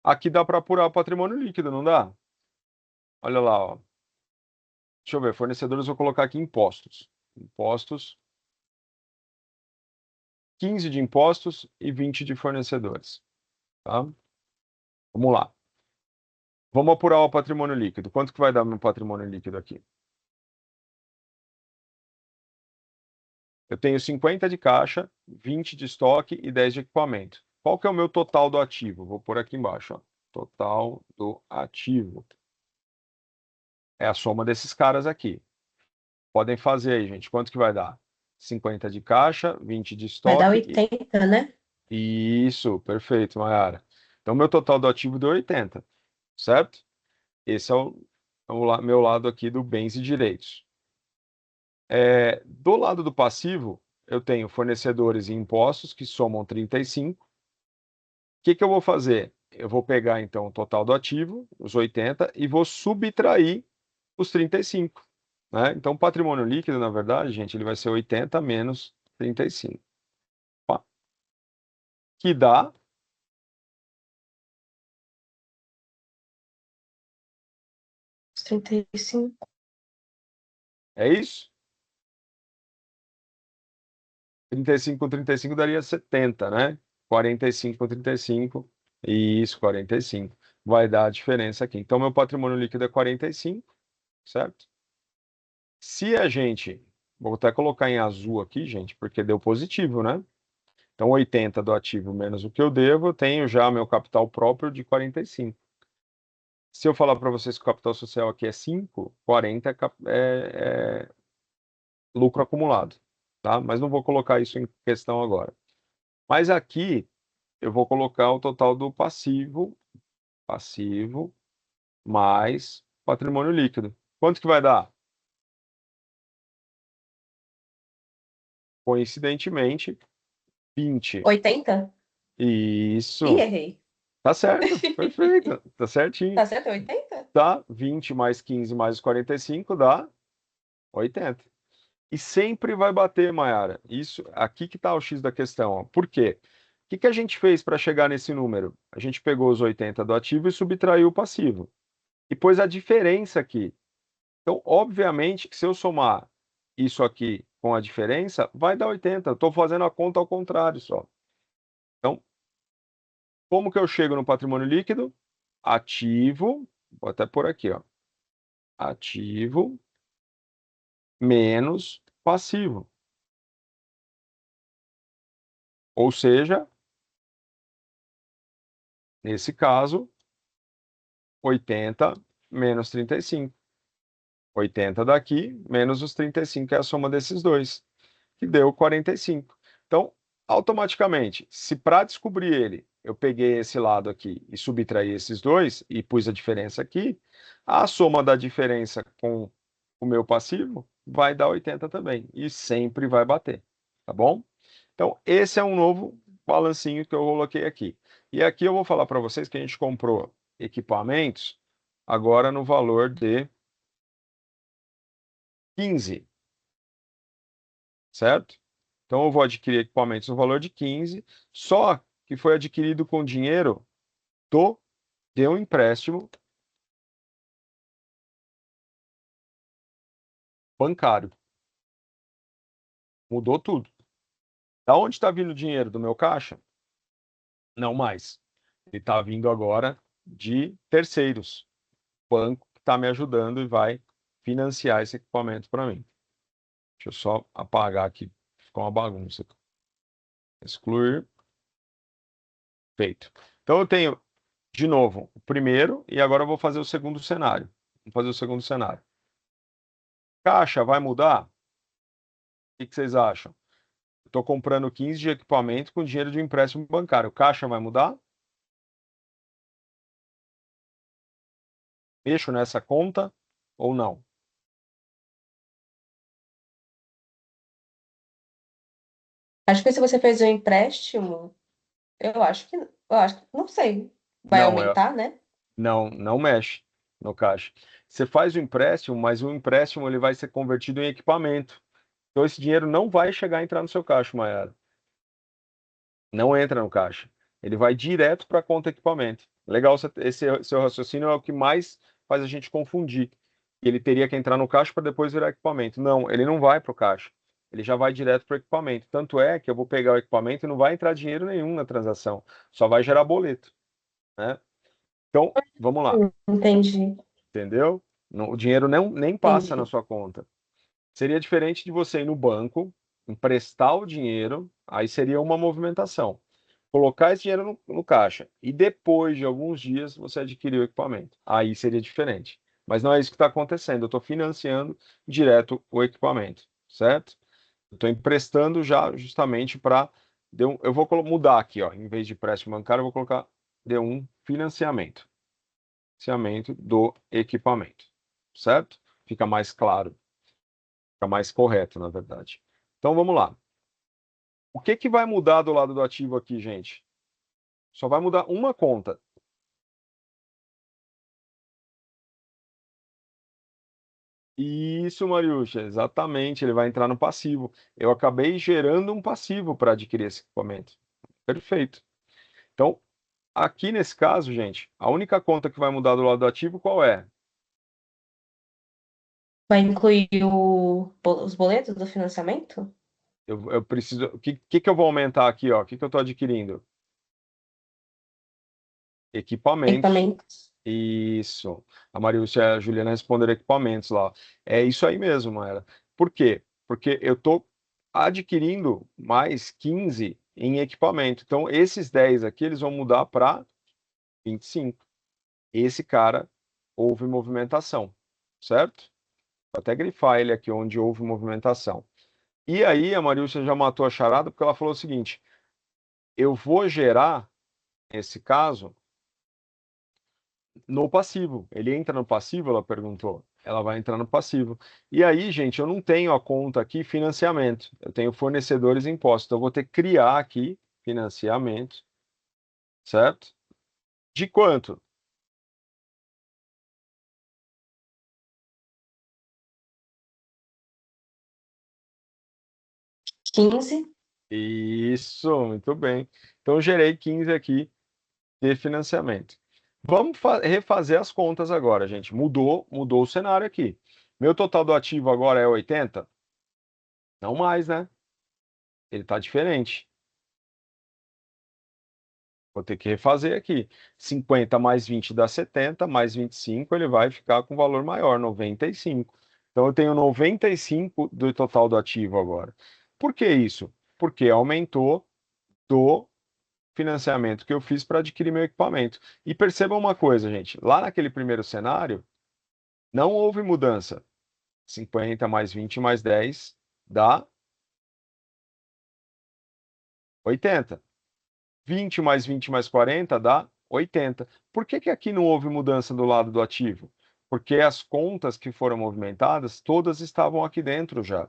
Aqui dá para apurar o patrimônio líquido, não dá? Olha lá, ó. Deixa eu ver, fornecedores, vou colocar aqui impostos. Impostos, 15 de impostos e 20 de fornecedores, tá? Vamos lá. Vamos apurar o patrimônio líquido. Quanto que vai dar meu patrimônio líquido aqui? Eu tenho 50 de caixa, 20 de estoque e 10 de equipamento. Qual que é o meu total do ativo? Vou pôr aqui embaixo, ó. Total do ativo. É a soma desses caras aqui. Podem fazer aí, gente. Quanto que vai dar? 50 de caixa, 20 de Vai dar estoque. 80, né? Isso, perfeito, Mayara. Então, meu total do ativo deu 80, certo? Esse é o meu lado aqui do bens e direitos. Do lado do passivo, eu tenho fornecedores e impostos, que somam 35. O que que eu vou fazer? Eu vou pegar, então, o total do ativo, os 80, e vou subtrair os 35. Né? Então, o patrimônio líquido, na verdade, gente, ele vai ser 80 menos 35. Tá? Que dá 35. é isso? 35 com 35 daria 70, né? 45 com 35, isso, 45. Vai dar a diferença aqui. Então, meu patrimônio líquido é 45. certo? Se a gente, vou até colocar em azul aqui, gente, porque deu positivo, né? Então, 80 do ativo menos o que eu devo, eu tenho já meu capital próprio de 45. Se eu falar para vocês que o capital social aqui é 5, 40 é lucro acumulado, tá? Mas não vou colocar isso em questão agora. Mas aqui eu vou colocar o total do passivo mais patrimônio líquido. Quanto que vai dar? Coincidentemente, 20. 80? Ih, Isso. errei. Tá certo. Perfeito. Tá certinho. Tá certo? 80? Tá? 20 mais 15 mais os 45 dá 80. E sempre vai bater, Mayara. Isso, aqui que tá o X da questão. Ó. Por quê? O que que a gente fez para chegar nesse número? A gente pegou os 80 do ativo e subtraiu o passivo. E pôs a diferença aqui. Então, obviamente que se eu somar isso aqui com a diferença, vai dar 80. Eu estou fazendo a conta ao contrário só. Então, como que eu chego no patrimônio líquido? Ativo, vou até por aqui, ó. Ativo menos passivo. Ou seja, nesse caso, 80 menos 35. 80 daqui, menos os 35, que é a soma desses dois, que deu 45. Então, automaticamente, se para descobrir ele, eu peguei esse lado aqui e subtraí esses dois e pus a diferença aqui, a soma da diferença com o meu passivo vai dar 80 também, e sempre vai bater, tá bom? Então, esse é um novo balancinho que eu coloquei aqui. E aqui eu vou falar para vocês que a gente comprou equipamentos agora no valor de 15, certo? Então eu vou adquirir equipamentos no valor de 15, só que foi adquirido com dinheiro do de um empréstimo bancário. Mudou tudo. Da onde está vindo o dinheiro do meu caixa? Não mais. Ele está vindo agora de terceiros. O banco que está me ajudando e vai financiar esse equipamento para mim. Deixa eu só apagar aqui. Ficou uma bagunça. Excluir. Feito. Então eu tenho, de novo, o primeiro e agora eu vou fazer o segundo cenário. Vamos fazer o segundo cenário. Caixa vai mudar? O que vocês acham? Estou comprando 15 de equipamento com dinheiro de um empréstimo bancário. Caixa vai mudar? Mexo nessa conta ou não? Acho que se você fez um empréstimo, não sei. Vai Não, aumentar, né? não mexe no caixa. Você faz o empréstimo, mas o empréstimo ele vai ser convertido em equipamento. Então esse dinheiro não vai chegar a entrar no seu caixa, Mayara. Não entra no caixa. Ele vai direto para a conta equipamento. Legal, esse seu raciocínio é o que mais faz a gente confundir. Ele teria que entrar no caixa para depois virar equipamento. Não, ele não vai para o caixa. Ele já vai direto para o equipamento. Tanto é que eu vou pegar o equipamento e não vai entrar dinheiro nenhum na transação. Só vai gerar boleto, né? Então, vamos lá. Entendi, Entendeu? O dinheiro nem passa na entendi. sua conta. Seria diferente de você ir no banco, emprestar o dinheiro, aí seria uma movimentação. Colocar esse dinheiro no caixa e depois de alguns dias você adquirir o equipamento. Aí seria diferente. Mas não é isso que está acontecendo. Eu estou financiando direto o equipamento, certo? Eu estou emprestando já justamente para. Eu vou mudar aqui, ó. Em vez de empréstimo bancário, eu vou colocar de um financiamento. Financiamento do equipamento, certo? Fica mais claro, fica mais correto, na verdade. Então vamos lá. O que que vai mudar do lado do ativo aqui, gente? Só vai mudar uma conta. Isso, Mariuxa, exatamente. Ele vai entrar no passivo. Eu acabei gerando um passivo para adquirir esse equipamento. Perfeito. Então, aqui nesse caso, gente, a única conta que vai mudar do lado do ativo qual é? Vai incluir os boletos do financiamento? Eu preciso. O que eu vou aumentar aqui, ó? O que eu estou adquirindo? Equipamentos. Equipamentos. Isso. A Marilcia e a Juliana responderam equipamentos lá. É isso aí mesmo, Maera. Por quê? Porque eu estou adquirindo mais 15 em equipamento. Então, esses 10 aqui, eles vão mudar para 25. Esse cara, houve movimentação, certo? Vou até grifar ele aqui onde houve movimentação. E aí, a Marilcia já matou a charada porque ela falou o seguinte: eu vou gerar, nesse caso, no passivo. Ele entra no passivo? Ela perguntou. Ela vai entrar no passivo. E aí, gente, eu não tenho a conta aqui financiamento. Eu tenho fornecedores e impostos. Então, eu vou ter que criar aqui financiamento, certo? De quanto? 15. Isso, muito bem. Então, eu gerei 15 aqui de financiamento. Vamos refazer as contas agora, gente. Mudou o cenário aqui. Meu total do ativo agora é 80? Não mais, né? Ele está diferente. Vou ter que refazer aqui. 50 mais 20 dá 70, mais 25 ele vai ficar com valor maior, 95. Então eu tenho 95 do total do ativo agora. Por que isso? Porque aumentou do financiamento que eu fiz para adquirir meu equipamento. E percebam uma coisa, gente. Lá naquele primeiro cenário, não houve mudança. 50 mais 20 mais 10 dá 80. 20 mais 20 mais 40 dá 80. Por que que aqui não houve mudança do lado do ativo? Porque as contas que foram movimentadas, todas estavam aqui dentro já.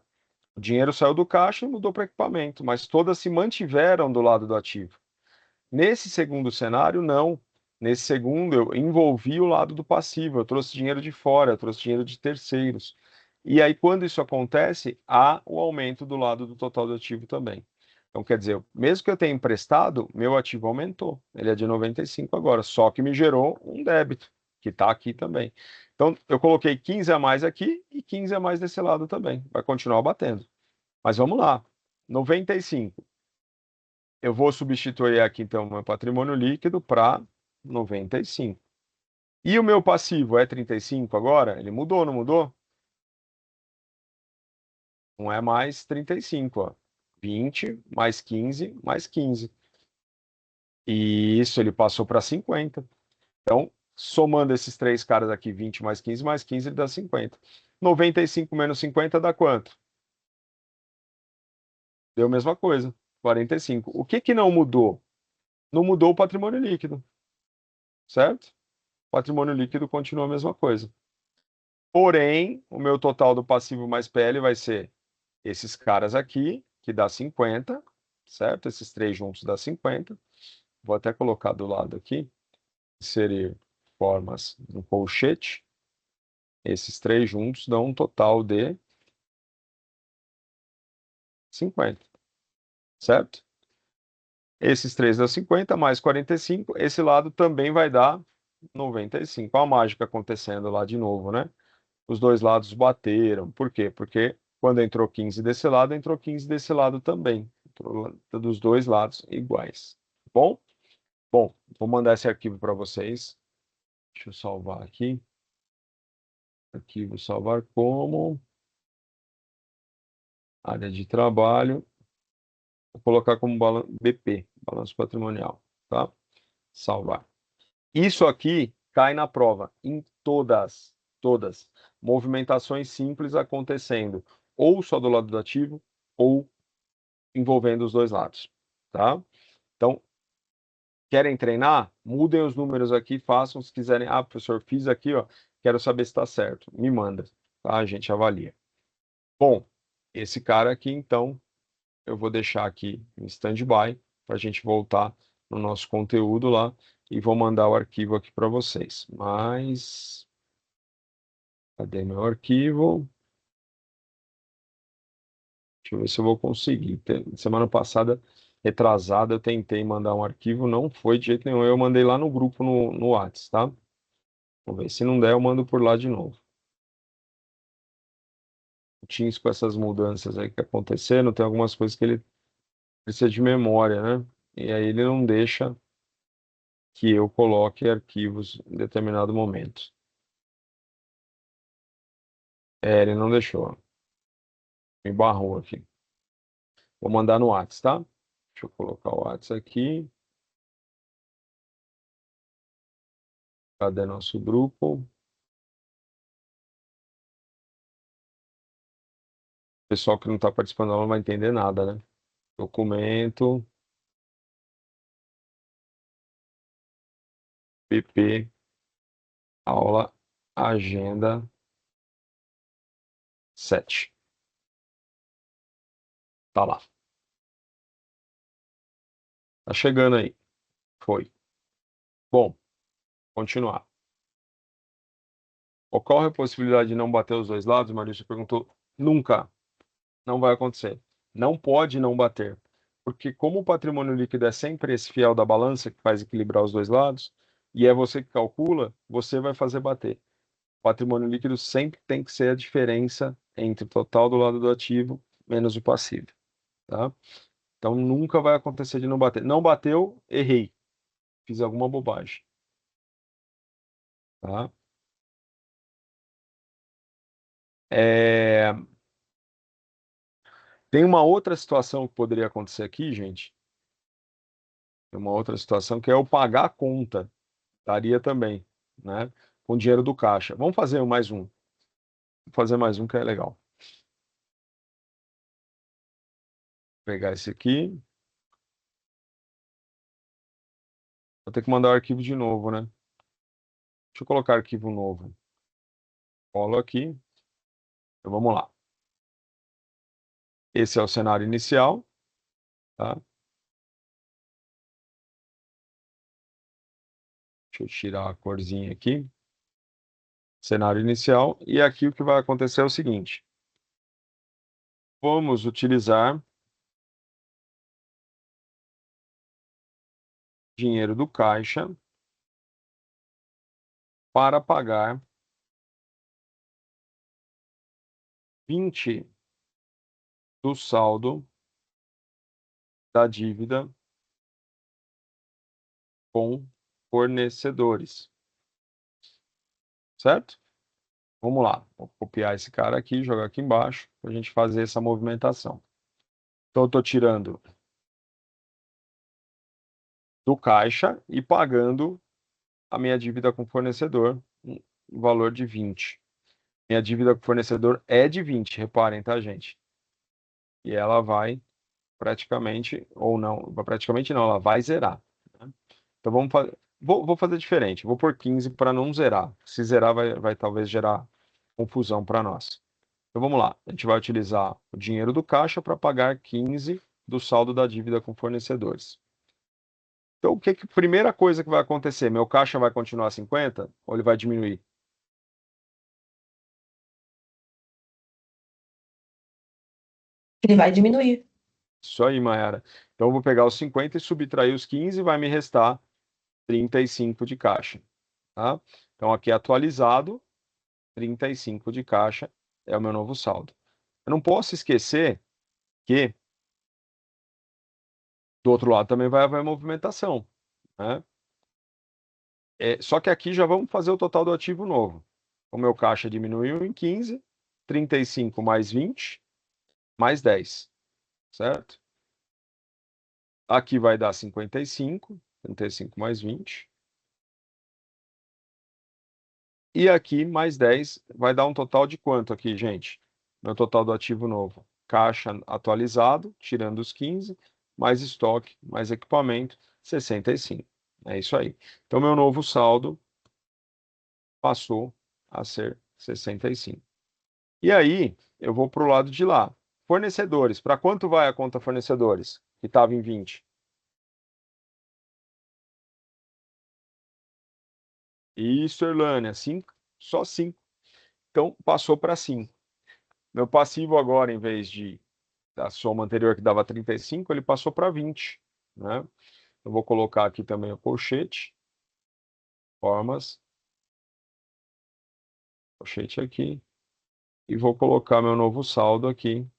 O dinheiro saiu do caixa e mudou para equipamento, mas todas se mantiveram do lado do ativo. Nesse segundo cenário, não. Nesse segundo, eu envolvi o lado do passivo, eu trouxe dinheiro de fora, eu trouxe dinheiro de terceiros. E aí, quando isso acontece, há o aumento do lado do total do ativo também. Então, quer dizer, mesmo que eu tenha emprestado, meu ativo aumentou. Ele é de 95 agora, só que me gerou um débito, que está aqui também. Então, eu coloquei 15 a mais aqui e 15 a mais desse lado também. Vai continuar batendo. Mas vamos lá. 95. Eu vou substituir aqui, então, meu patrimônio líquido para 95. E o meu passivo é 35 agora? Ele mudou, não mudou? Não é mais 35, ó. 20 mais 15 mais 15. E isso ele passou para 50. Então, somando esses três caras aqui, 20 mais 15, ele dá 50. 95 menos 50 dá quanto? Deu a mesma coisa, 45. O que que não mudou? Não mudou o patrimônio líquido, certo? O patrimônio líquido continua a mesma coisa. Porém, o meu total do passivo mais PL vai ser esses caras aqui, que dá 50, certo? Esses três juntos dá 50. Vou até colocar do lado aqui, inserir formas no colchete. Esses três juntos dão um total de 50, certo? Esses três dão 50, mais 45. Esse lado também vai dar 95. Olha a mágica acontecendo lá de novo, né? Os dois lados bateram. Por quê? Porque quando entrou 15 desse lado, entrou 15 desse lado também. Entrou dos dois lados iguais. Bom? Bom, vou mandar esse arquivo para vocês. Deixa eu salvar aqui. Arquivo salvar como área de trabalho. Vou colocar como BP, balanço patrimonial, tá? Salvar. Isso aqui cai na prova em todas movimentações simples acontecendo, ou só do lado do ativo, ou envolvendo os dois lados, tá? Então, querem treinar? Mudem os números aqui, façam. Se quiserem, professor, fiz aqui, ó, quero saber se está certo. Me manda, tá? A gente avalia. Bom, esse cara aqui, então, eu vou deixar aqui em stand-by para a gente voltar no nosso conteúdo lá e vou mandar o arquivo aqui para vocês. Mas, cadê meu arquivo? Deixa eu ver se eu vou conseguir. Semana passada, retrasada, eu tentei mandar um arquivo, não foi de jeito nenhum. Eu mandei lá no grupo no Whats, tá? Vamos ver. Se não der, eu mando por lá de novo. O Teams com essas mudanças aí que aconteceram, tem algumas coisas que ele precisa de memória, né? E aí ele não deixa que eu coloque arquivos em determinado momento. Ele não deixou. Me barrou aqui. Vou mandar no WhatsApp, tá? Deixa eu colocar o WhatsApp aqui. Cadê nosso grupo? O pessoal que não está participando não vai entender nada, né? Documento, PP, aula, agenda 7. Tá lá. Tá chegando aí. Foi. Bom, continuar. Ocorre a possibilidade de não bater os dois lados? Maurício perguntou. Nunca. Não vai acontecer. Não pode não bater. Porque como o patrimônio líquido é sempre esse fiel da balança que faz equilibrar os dois lados, e é você que calcula, você vai fazer bater. O patrimônio líquido sempre tem que ser a diferença entre o total do lado do ativo menos o passivo, tá? Então nunca vai acontecer de não bater. Não bateu, errei. Fiz alguma bobagem, tá? É, Tem uma outra situação que poderia acontecer aqui, gente. Tem uma outra situação que é eu pagar a conta. Daria também, né? Com dinheiro do caixa. Vamos fazer mais um. Vou fazer mais um que é legal. Vou pegar esse aqui. Vou ter que mandar o arquivo de novo, né? Deixa eu colocar arquivo novo. Colo aqui. Então vamos lá. Esse é o cenário inicial, tá? Deixa eu tirar a corzinha aqui. Cenário inicial. E aqui o que vai acontecer é o seguinte. Vamos utilizar dinheiro do caixa para pagar 20 do saldo da dívida com fornecedores. Certo? Vamos lá. Vou copiar esse cara aqui, jogar aqui embaixo, para a gente fazer essa movimentação. Então, eu estou tirando do caixa e pagando a minha dívida com fornecedor, um valor de 20. Minha dívida com fornecedor é de 20, reparem, tá, gente? E ela vai praticamente, ou não, praticamente não, ela vai zerar, né? Então, vamos fazer. Vou fazer diferente. Vou por 15 para não zerar. Se zerar, vai talvez gerar confusão para nós. Então vamos lá. A gente vai utilizar o dinheiro do caixa para pagar 15 do saldo da dívida com fornecedores. Então, primeira coisa que vai acontecer? Meu caixa vai continuar 50 ou ele vai diminuir? Ele vai diminuir. Isso aí, Mayara. Então, eu vou pegar os 50 e subtrair os 15 e vai me restar 35 de caixa, tá? Então, aqui atualizado, 35 de caixa é o meu novo saldo. Eu não posso esquecer que do outro lado também vai haver movimentação, né? Só que aqui já vamos fazer o total do ativo novo. O meu caixa diminuiu em 15, 35 mais 20, mais 10, certo? Aqui vai dar 55, 35 mais 20. E aqui mais 10 vai dar um total de quanto aqui, gente? Meu total do ativo novo. Caixa atualizado, tirando os 15, mais estoque, mais equipamento, 65. É isso aí. Então, meu novo saldo passou a ser 65. E aí, eu vou para o lado de lá. Fornecedores. Para quanto vai a conta fornecedores? Que estava em 20. Isso, Erlânia. 5, só 5. Então, passou para 5. Meu passivo agora, em vez da soma anterior que dava 35, ele passou para 20. Né? Eu vou colocar aqui também o colchete. Formas. Colchete aqui. E vou colocar meu novo saldo aqui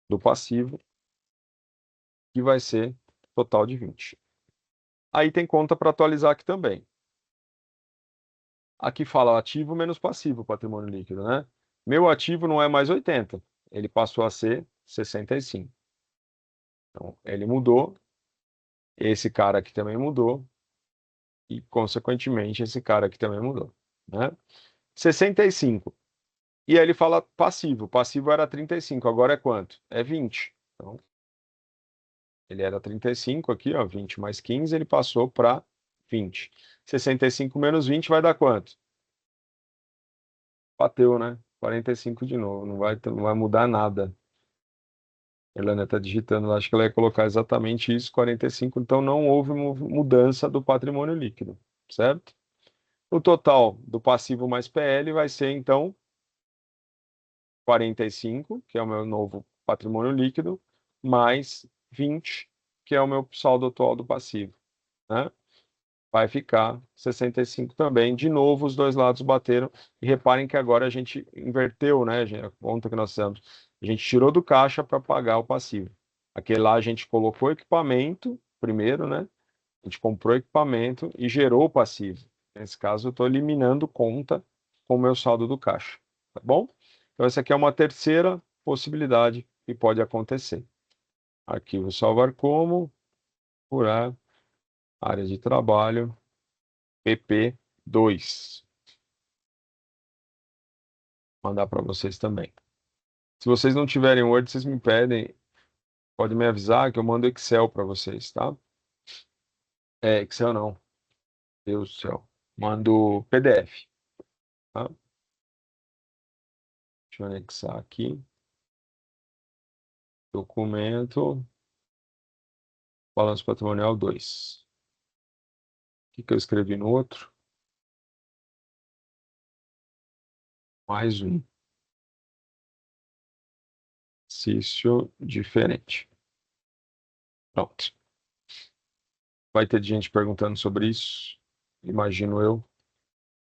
do passivo, que vai ser total de 20. Aí tem conta para atualizar aqui também. Aqui fala ativo menos passivo, patrimônio líquido, né? Meu ativo não é mais 80, ele passou a ser 65. Então, ele mudou, esse cara aqui também mudou, e, consequentemente, esse cara aqui também mudou, né? 65. E aí ele fala passivo. Passivo era 35, agora é quanto? É 20. Então, ele era 35 aqui, ó, 20 mais 15, ele passou para 20. 65 menos 20 vai dar quanto? Bateu, né? 45 de novo, não vai mudar nada. A Helena está digitando, acho que ela ia colocar exatamente isso, 45, então não houve mudança do patrimônio líquido, certo? O total do passivo mais PL vai ser, então, 45, que é o meu novo patrimônio líquido, mais 20, que é o meu saldo atual do passivo, né? Vai ficar 65 também. De novo, os dois lados bateram. E reparem que agora a gente inverteu, né, a conta que nós temos. A gente tirou do caixa para pagar o passivo. Aquele lá a gente colocou equipamento primeiro, né? A gente comprou equipamento e gerou o passivo. Nesse caso, eu estou eliminando conta com o meu saldo do caixa, tá bom? Então, essa aqui é uma terceira possibilidade que pode acontecer. Arquivo salvar como, curar, área de trabalho, PP2. Mandar para vocês também. Se vocês não tiverem Word, vocês me pedem, pode me avisar que eu mando Excel para vocês, tá? Excel não, Deus do céu. Mando PDF, tá? Deixa eu anexar aqui. Documento, balanço patrimonial 2. O que eu escrevi no outro? Mais um. Exercício diferente. Pronto. Vai ter gente perguntando sobre isso, imagino eu,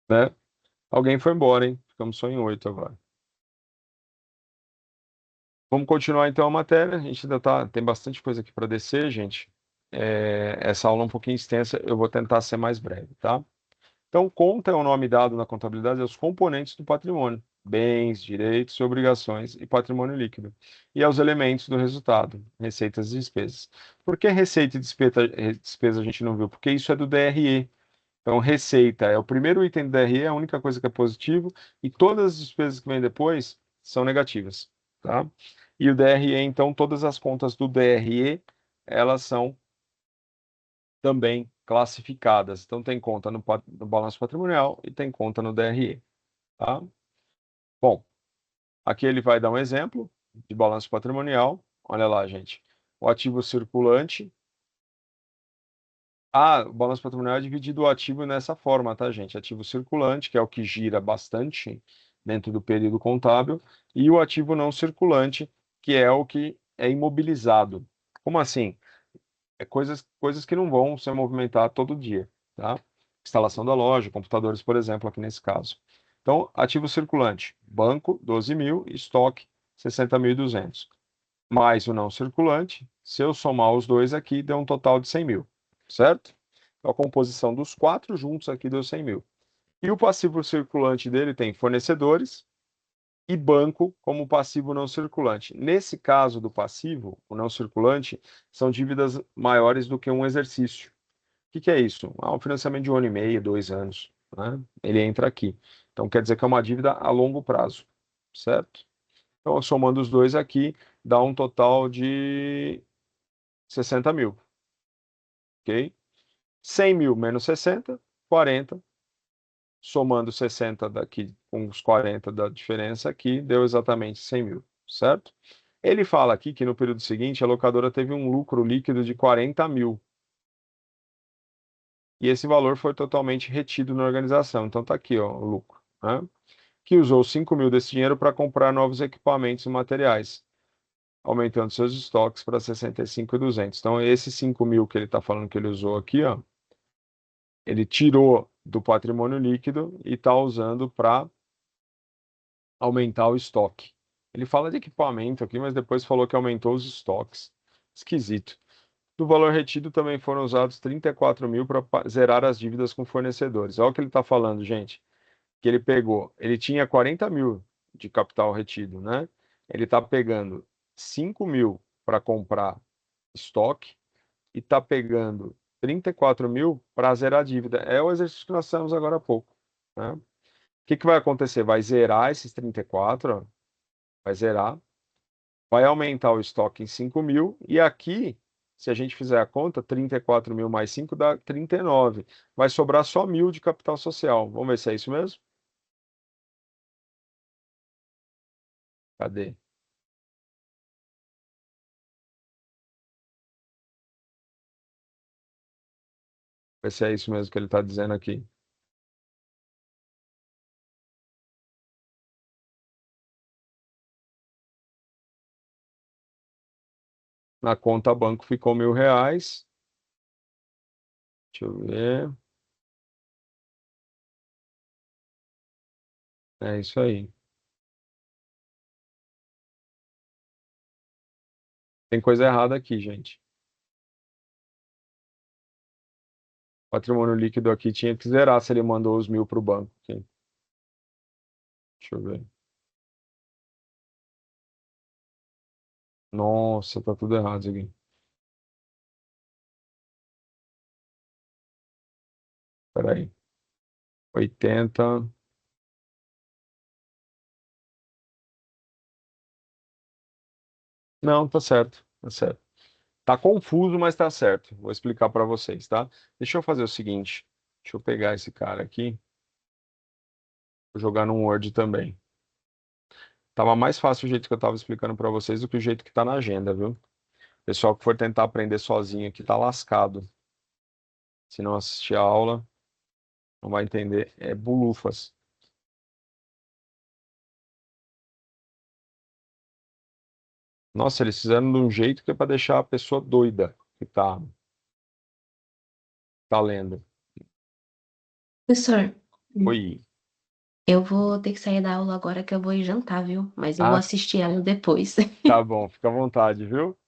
né? Alguém foi embora, hein? Ficamos só em 8 agora. Vamos continuar então a matéria. A gente ainda tem bastante coisa aqui para descer, gente. Essa aula é um pouquinho extensa, eu vou tentar ser mais breve, tá? Então, conta é o nome dado na contabilidade aos componentes do patrimônio: bens, direitos e obrigações e patrimônio líquido. E aos elementos do resultado: receitas e despesas. Por que receita e despesa a gente não viu? Porque isso é do DRE. Então, receita é o primeiro item do DRE, é a única coisa que é positivo, e todas as despesas que vêm depois são negativas, tá? E o DRE, então, todas as contas do DRE, elas são também classificadas. Então, tem conta no balanço patrimonial e tem conta no DRE, tá? Bom, aqui ele vai dar um exemplo de balanço patrimonial. Olha lá, gente. O ativo circulante. O balanço patrimonial é dividido o ativo nessa forma, tá, gente? Ativo circulante, que é o que gira bastante dentro do período contábil, e o ativo não circulante, que é o que é imobilizado. Como assim? Coisas que não vão se movimentar todo dia, tá? Instalação da loja, computadores, por exemplo, aqui nesse caso. Então, ativo circulante, banco, 12 mil, estoque, 60.200. Mais o não circulante, se eu somar os dois aqui, deu um total de 100 mil, certo? Então, a composição dos quatro juntos aqui deu 100 mil. E o passivo circulante dele tem fornecedores e banco como passivo não circulante. Nesse caso do passivo, o não circulante, são dívidas maiores do que um exercício. O que é isso? Um financiamento de 1 ano e meio, 2 anos, né? Ele entra aqui. Então, quer dizer que é uma dívida a longo prazo, certo? Então, somando os dois aqui, dá um total de 60 mil, ok? 100 mil menos 60, 40. Somando 60 daqui com os 40 da diferença aqui, deu exatamente 100 mil, certo? Ele fala aqui que no período seguinte a locadora teve um lucro líquido de 40 mil. E esse valor foi totalmente retido na organização. Então tá aqui, ó, o lucro, né? Que usou 5 mil desse dinheiro para comprar novos equipamentos e materiais, aumentando seus estoques para 65.200. Então, esses 5 mil que ele está falando que ele usou aqui, ó, ele tirou do patrimônio líquido e está usando para aumentar o estoque. Ele fala de equipamento aqui, mas depois falou que aumentou os estoques. Esquisito. Do valor retido também foram usados 34 mil para zerar as dívidas com fornecedores. Olha o que ele está falando, gente. Que ele pegou, ele tinha 40 mil de capital retido, né? Ele está pegando 5 mil para comprar estoque e está pegando 34 mil para zerar a dívida. É o exercício que nós fizemos agora há pouco, né? O que vai acontecer? Vai zerar esses 34, ó, vai zerar, vai aumentar o estoque em 5 mil, e aqui, se a gente fizer a conta, 34 mil mais 5 dá 39. Vai sobrar só 1.000 de capital social. Vamos ver se é isso mesmo? Cadê? Ver se é isso mesmo que ele está dizendo aqui. Na conta banco ficou R$ 1.000. Deixa eu ver. É isso aí. Tem coisa errada aqui, gente. Patrimônio líquido aqui tinha que zerar se ele mandou os 1.000 para o banco. Aqui. Deixa eu ver. Nossa, tá tudo errado isso aqui. Peraí. 80. Não, tá certo. Tá certo. Tá confuso, mas tá certo. Vou explicar para vocês, tá? Deixa eu fazer o seguinte. Deixa eu pegar esse cara aqui. Vou jogar no Word também. Tava mais fácil o jeito que eu tava explicando para vocês do que o jeito que tá na agenda, viu? Pessoal que for tentar aprender sozinho aqui tá lascado. Se não assistir a aula, não vai entender. É bulufas. Nossa, eles fizeram de um jeito que é para deixar a pessoa doida que tá lendo. Professor, Oi. eu vou ter que sair da aula agora que eu vou ir jantar, viu? Mas eu vou Ah, assistir ela depois. tá bom. Fica à vontade, viu?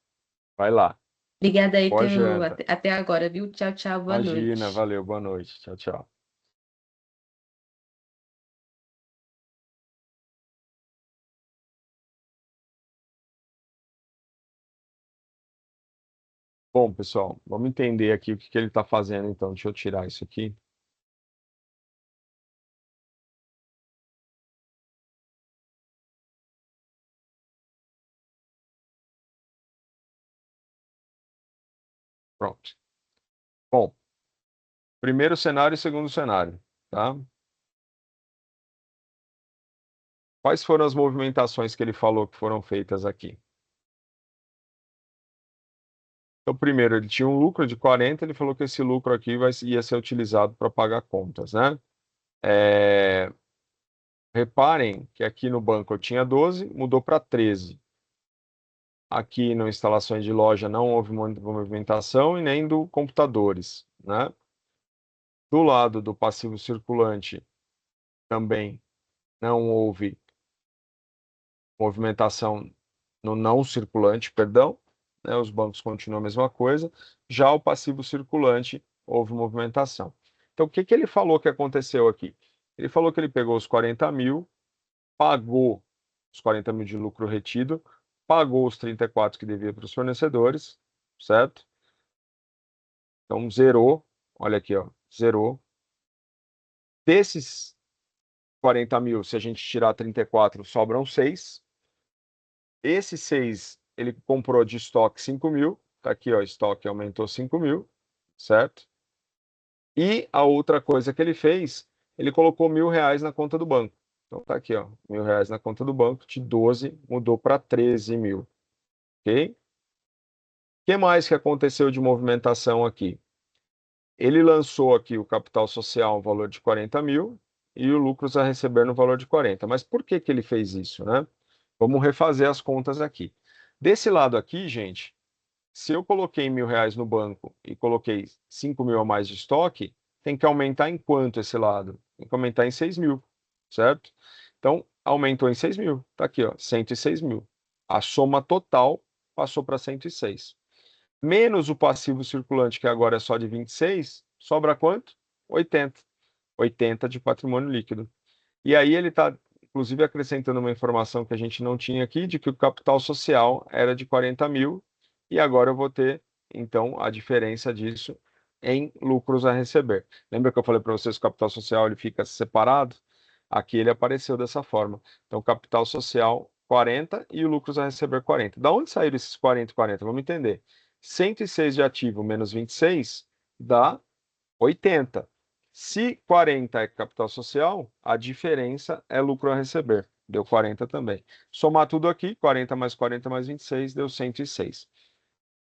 Vai lá. Obrigada aí Boa pelo janta. até agora, viu? Tchau, tchau, boa Imagina. noite. Valeu. Boa noite. Tchau, tchau. Bom, pessoal, vamos entender aqui o que que ele está fazendo, então. Deixa eu tirar isso aqui. Pronto. Bom, primeiro cenário e segundo cenário, tá? Quais foram as movimentações que ele falou que foram feitas aqui? Então, primeiro, ele tinha um lucro de 40, ele falou que esse lucro aqui ia ser utilizado para pagar contas, né? É, reparem que aqui no banco eu tinha 12, mudou para 13. Aqui no instalações de loja não houve movimentação e nem do computadores, né? Do lado do passivo circulante também não houve movimentação no não circulante, perdão, né? Os bancos continuam a mesma coisa. Já o passivo circulante houve movimentação. Então, o que que ele falou que aconteceu aqui? Ele falou que ele pegou os 40 mil, pagou os 40 mil de lucro retido, pagou os 34 que devia para os fornecedores, certo? Então, zerou. Olha aqui, ó, zerou. Desses 40 mil, se a gente tirar 34, sobram 6. Esse 6, ele comprou de estoque 5 mil. Tá aqui, ó, estoque aumentou 5 mil, certo? E a outra coisa que ele fez, ele colocou R$ 1.000 na conta do banco. Então tá aqui, ó, R$ 1.000 na conta do banco, de 12 mudou para 13 mil, ok? O que mais que aconteceu de movimentação aqui? Ele lançou aqui o capital social no valor de 40 mil e o lucros a receber no valor de 40. Mas por que que ele fez isso, né? Vamos refazer as contas aqui. Desse lado aqui, gente, se eu coloquei R$ 1.000 no banco e coloquei 5 mil a mais de estoque, tem que aumentar em quanto esse lado? Tem que aumentar em 6 mil, certo? Então, aumentou em 6 mil. Tá aqui, ó, 106 mil. A soma total passou para 106. menos o passivo circulante, que agora é só de 26, sobra quanto? 80. 80 de patrimônio líquido. E aí ele está, inclusive, acrescentando uma informação que a gente não tinha aqui, de que o capital social era de 40 mil, e agora eu vou ter, então, a diferença disso em lucros a receber. Lembra que eu falei para vocês que o capital social ele fica separado? Aqui ele apareceu dessa forma. Então, capital social 40 e o lucros a receber 40. Da onde saíram esses 40 e 40? Vamos entender. 106 de ativo menos 26 dá 80. Se 40 é capital social, a diferença é lucro a receber. Deu 40 também. Somar tudo aqui, 40 mais 40 mais 26, deu 106.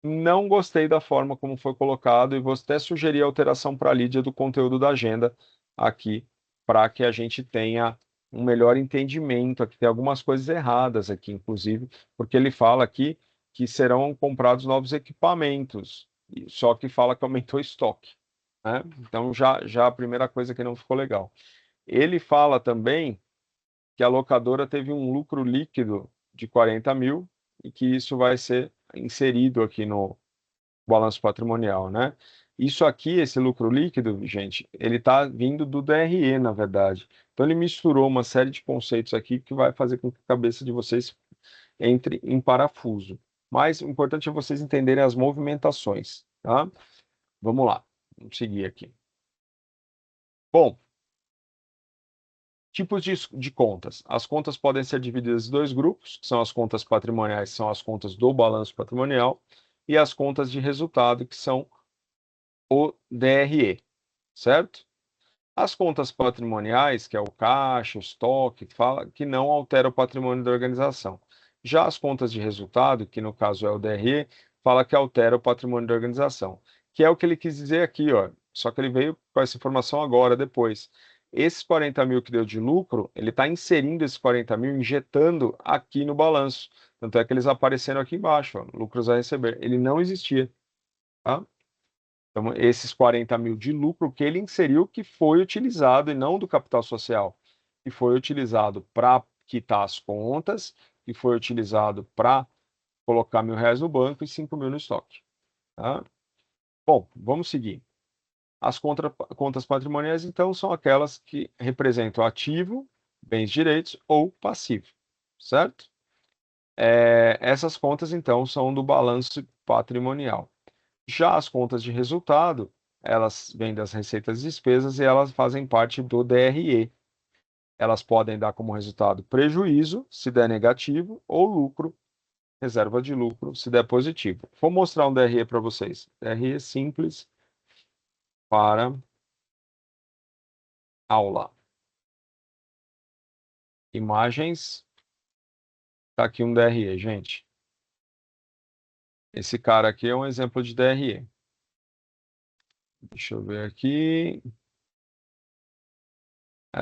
Não gostei da forma como foi colocado e vou até sugerir alteração para a Lídia do conteúdo da agenda aqui, para que a gente tenha um melhor entendimento. Aqui tem algumas coisas erradas aqui, inclusive, porque ele fala aqui que serão comprados novos equipamentos, só que fala que aumentou o estoque, né? Então já a primeira coisa que não ficou legal. Ele fala também que a locadora teve um lucro líquido de 40 mil e que isso vai ser inserido aqui no balanço patrimonial, né? Isso aqui, esse lucro líquido, gente, ele está vindo do DRE, na verdade. Então ele misturou uma série de conceitos aqui que vai fazer com que a cabeça de vocês entre em parafuso. Mas o importante é vocês entenderem as movimentações, tá? Vamos lá, vamos seguir aqui. Bom, tipos de contas. As contas podem ser divididas em dois grupos, que são as contas patrimoniais, que são as contas do balanço patrimonial, e as contas de resultado, que são o DRE, certo? As contas patrimoniais, que é o caixa, o estoque, fala que não altera o patrimônio da organização. Já as contas de resultado, que no caso é o DRE, fala que altera o patrimônio da organização, que é o que ele quis dizer aqui, ó. Só que ele veio com essa informação agora, depois. Esses 40 mil que deu de lucro, ele está inserindo esses 40 mil, injetando aqui no balanço. Tanto é que eles apareceram aqui embaixo, ó, lucros a receber. Ele não existia, tá? Então, esses 40 mil de lucro que ele inseriu, que foi utilizado, e não do capital social, que foi utilizado para quitar as contas, que foi utilizado para colocar R$ 1.000 no banco e 5 mil no estoque. Tá? Bom, vamos seguir. As contas patrimoniais, então, são aquelas que representam ativo, bens direitos ou passivo, certo? Essas contas, então, são do balanço patrimonial. Já as contas de resultado, elas vêm das receitas e despesas e elas fazem parte do DRE. Elas podem dar como resultado prejuízo, se der negativo, ou lucro, reserva de lucro, se der positivo. Vou mostrar um DRE para vocês. DRE simples para aula. Imagens. Está aqui um DRE, gente. Esse cara aqui é um exemplo de DRE. Deixa eu ver aqui.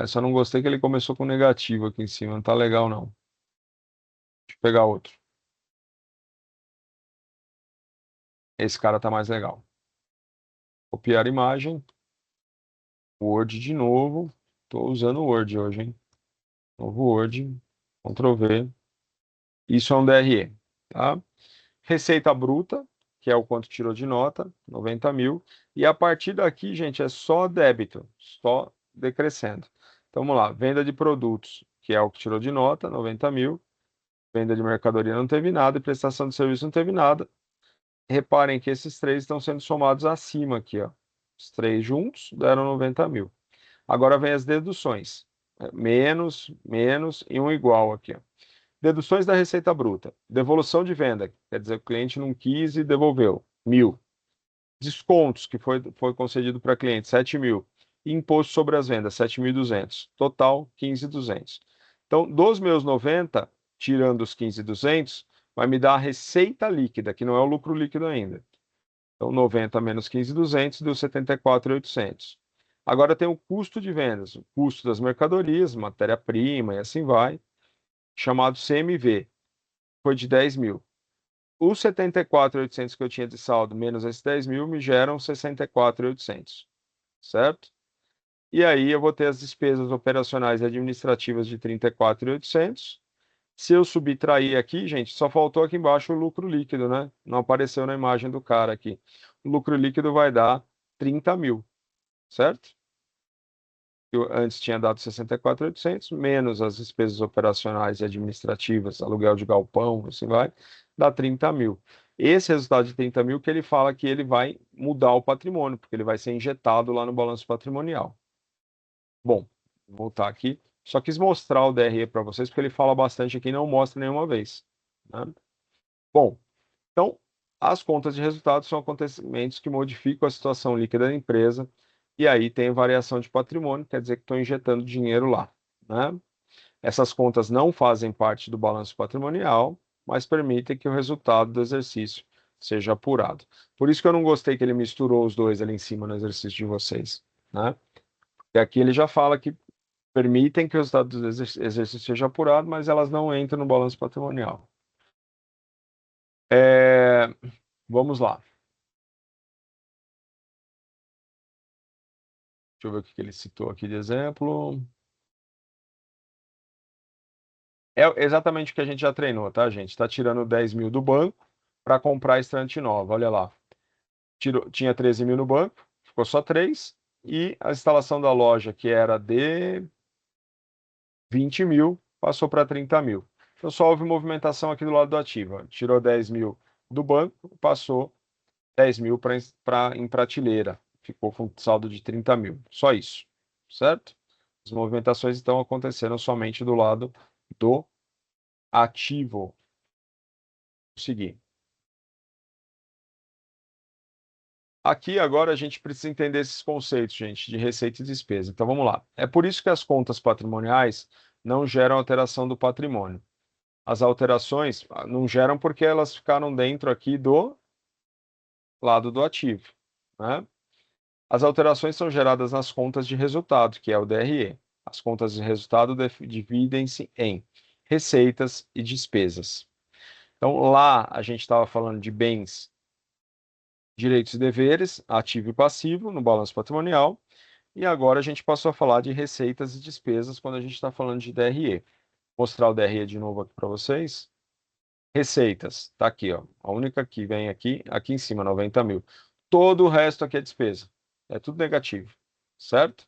Só não gostei que ele começou com negativo aqui em cima. Não tá legal, não. Deixa eu pegar outro. Esse cara tá mais legal. Copiar imagem. Word de novo. Estou usando o Word hoje, hein? Novo Word. Ctrl V. Isso é um DRE, tá? Receita bruta, que é o quanto tirou de nota, 90 mil. E a partir daqui, gente, é só débito, só decrescendo. Então, vamos lá. Venda de produtos, que é o que tirou de nota, 90 mil. Venda de mercadoria não teve nada e prestação de serviço não teve nada. Reparem que esses três estão sendo somados acima aqui, ó. Os três juntos deram 90 mil. Agora vem as deduções. Menos, menos e um igual aqui, ó. Deduções da receita bruta. Devolução de venda, quer dizer, o cliente não quis e devolveu, 1.000. Descontos, que foi concedido para cliente, 7 mil. E imposto sobre as vendas, 7.200. Total, 15.200. Então, dos meus 90, tirando os 15.200, vai me dar a receita líquida, que não é o lucro líquido ainda. Então, 90 menos 15.200 deu 74.800. Agora tem o custo de vendas, o custo das mercadorias, matéria-prima e assim vai, chamado CMV, foi de 10 mil. Os 74.800 que eu tinha de saldo menos esses 10 mil me geram 64.800, certo? E aí eu vou ter as despesas operacionais e administrativas de 34.800 Se eu subtrair aqui, gente, só faltou aqui embaixo o lucro líquido, né? Não apareceu na imagem do cara aqui. O lucro líquido vai dar 30 mil, certo? Eu antes tinha dado 64.800, menos as despesas operacionais e administrativas, aluguel de galpão, assim vai, dá 30 mil. Esse resultado de 30 mil que ele fala que ele vai mudar o patrimônio, porque ele vai ser injetado lá no balanço patrimonial. Bom, vou voltar aqui. Só quis mostrar o DRE para vocês, porque ele fala bastante aqui e não mostra nenhuma vez, né? Bom, então, as contas de resultados são acontecimentos que modificam a situação líquida da empresa, e aí tem variação de patrimônio, quer dizer que estou injetando dinheiro lá, né? Essas contas não fazem parte do balanço patrimonial, mas permitem que o resultado do exercício seja apurado. Por isso que eu não gostei que ele misturou os dois ali em cima no exercício de vocês, né? E aqui ele já fala que permitem que o resultado do exercício seja apurado, mas elas não entram no balanço patrimonial. Vamos lá. Deixa eu ver o que ele citou aqui de exemplo. É exatamente o que a gente já treinou, tá, gente? Está tirando 10 mil do banco para comprar a estante nova. Olha lá. Tinha 13 mil no banco, ficou só 3. E a instalação da loja, que era de 20 mil, passou para 30 mil. Então só houve movimentação aqui do lado do ativo. Ó. Tirou 10 mil do banco, passou 10 mil em prateleira. Ficou com saldo de 30 mil. Só isso, certo? As movimentações estão acontecendo somente do lado do ativo. Vou seguir. Aqui agora a gente precisa entender esses conceitos, gente, de receita e despesa. Então vamos lá. É por isso que as contas patrimoniais não geram alteração do patrimônio. As alterações não geram porque elas ficaram dentro aqui do lado do ativo, né? As alterações são geradas nas contas de resultado, que é o DRE. As contas de resultado dividem-se em receitas e despesas. Então, lá a gente estava falando de bens, direitos e deveres, ativo e passivo, no balanço patrimonial. E agora a gente passou a falar de receitas e despesas quando a gente está falando de DRE. Vou mostrar o DRE de novo aqui para vocês. Receitas, tá aqui, ó. A única que vem aqui em cima, 90 mil. Todo o resto aqui é despesa. É tudo negativo, certo?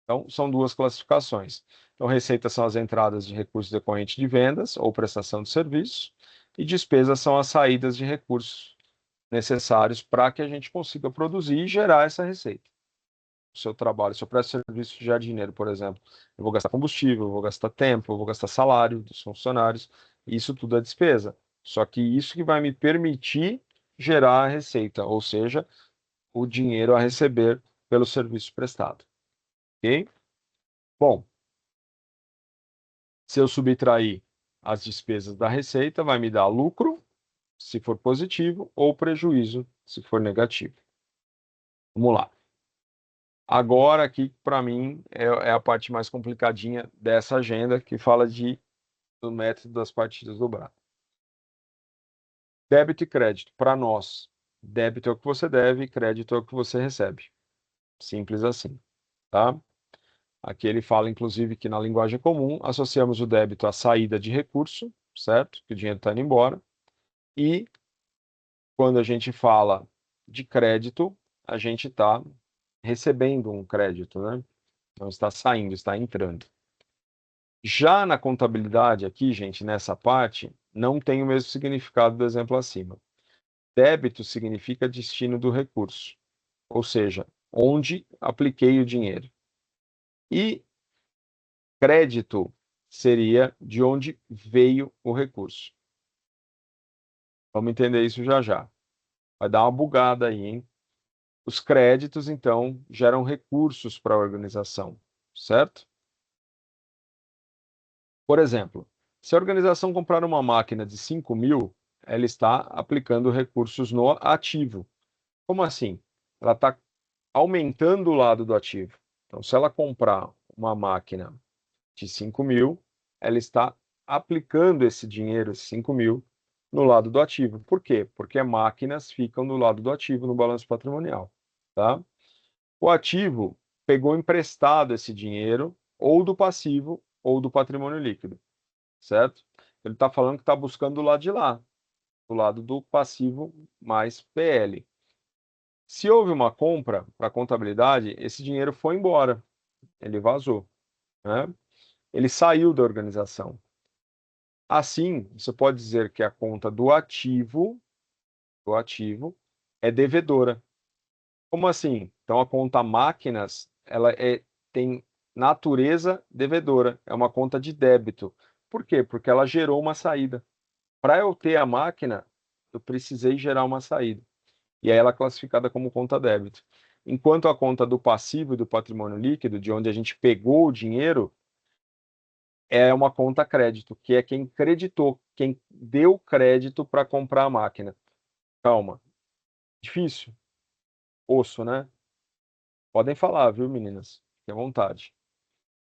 Então, são duas classificações. Então, receitas são as entradas de recursos decorrentes de vendas ou prestação de serviço, e despesas são as saídas de recursos necessários para que a gente consiga produzir e gerar essa receita. O seu trabalho, se eu presto serviço de jardineiro, por exemplo, eu vou gastar combustível, eu vou gastar tempo, eu vou gastar salário dos funcionários, isso tudo é despesa. Só que isso que vai me permitir gerar a receita, ou seja, o dinheiro a receber pelo serviço prestado. Ok? Bom, se eu subtrair as despesas da receita, vai me dar lucro, se for positivo, ou prejuízo, se for negativo. Vamos lá. Agora, aqui, para mim, é a parte mais complicadinha dessa agenda, que fala do método das partidas dobradas. Débito e crédito. Para nós, débito é o que você deve, crédito é o que você recebe. Simples assim, tá? Aqui ele fala, inclusive, que na linguagem comum, associamos o débito à saída de recurso, certo? Que o dinheiro está indo embora. E quando a gente fala de crédito, a gente está recebendo um crédito, né? Não está saindo, está entrando. Já na contabilidade aqui, gente, nessa parte, não tem o mesmo significado do exemplo acima. Débito significa destino do recurso, ou seja, onde apliquei o dinheiro. E crédito seria de onde veio o recurso. Vamos entender isso já já. Vai dar uma bugada aí, hein? Os créditos, então, geram recursos para a organização, certo? Por exemplo, se a organização comprar uma máquina de 5 mil, ela está aplicando recursos no ativo. Como assim? Ela está aumentando o lado do ativo. Então, se ela comprar uma máquina de 5 mil, ela está aplicando esse dinheiro, 5 mil, no lado do ativo. Por quê? Porque máquinas ficam do lado do ativo no balanço patrimonial. Tá? O ativo pegou emprestado esse dinheiro, ou do passivo, ou do patrimônio líquido. Certo? Ele está falando que está buscando do lado de lá, do lado do passivo mais PL. Se houve uma compra para contabilidade, esse dinheiro foi embora, ele vazou, né? Ele saiu da organização. Assim, você pode dizer que a conta do ativo é devedora. Como assim? Então a conta máquinas, tem natureza devedora, é uma conta de débito. Por quê? Porque ela gerou uma saída. Para eu ter a máquina, eu precisei gerar uma saída. E aí ela é classificada como conta débito. Enquanto a conta do passivo e do patrimônio líquido, de onde a gente pegou o dinheiro, é uma conta crédito, que é quem creditou, quem deu crédito para comprar a máquina. Calma. Difícil. Osso, né? Podem falar, viu, meninas? Fiquem à vontade.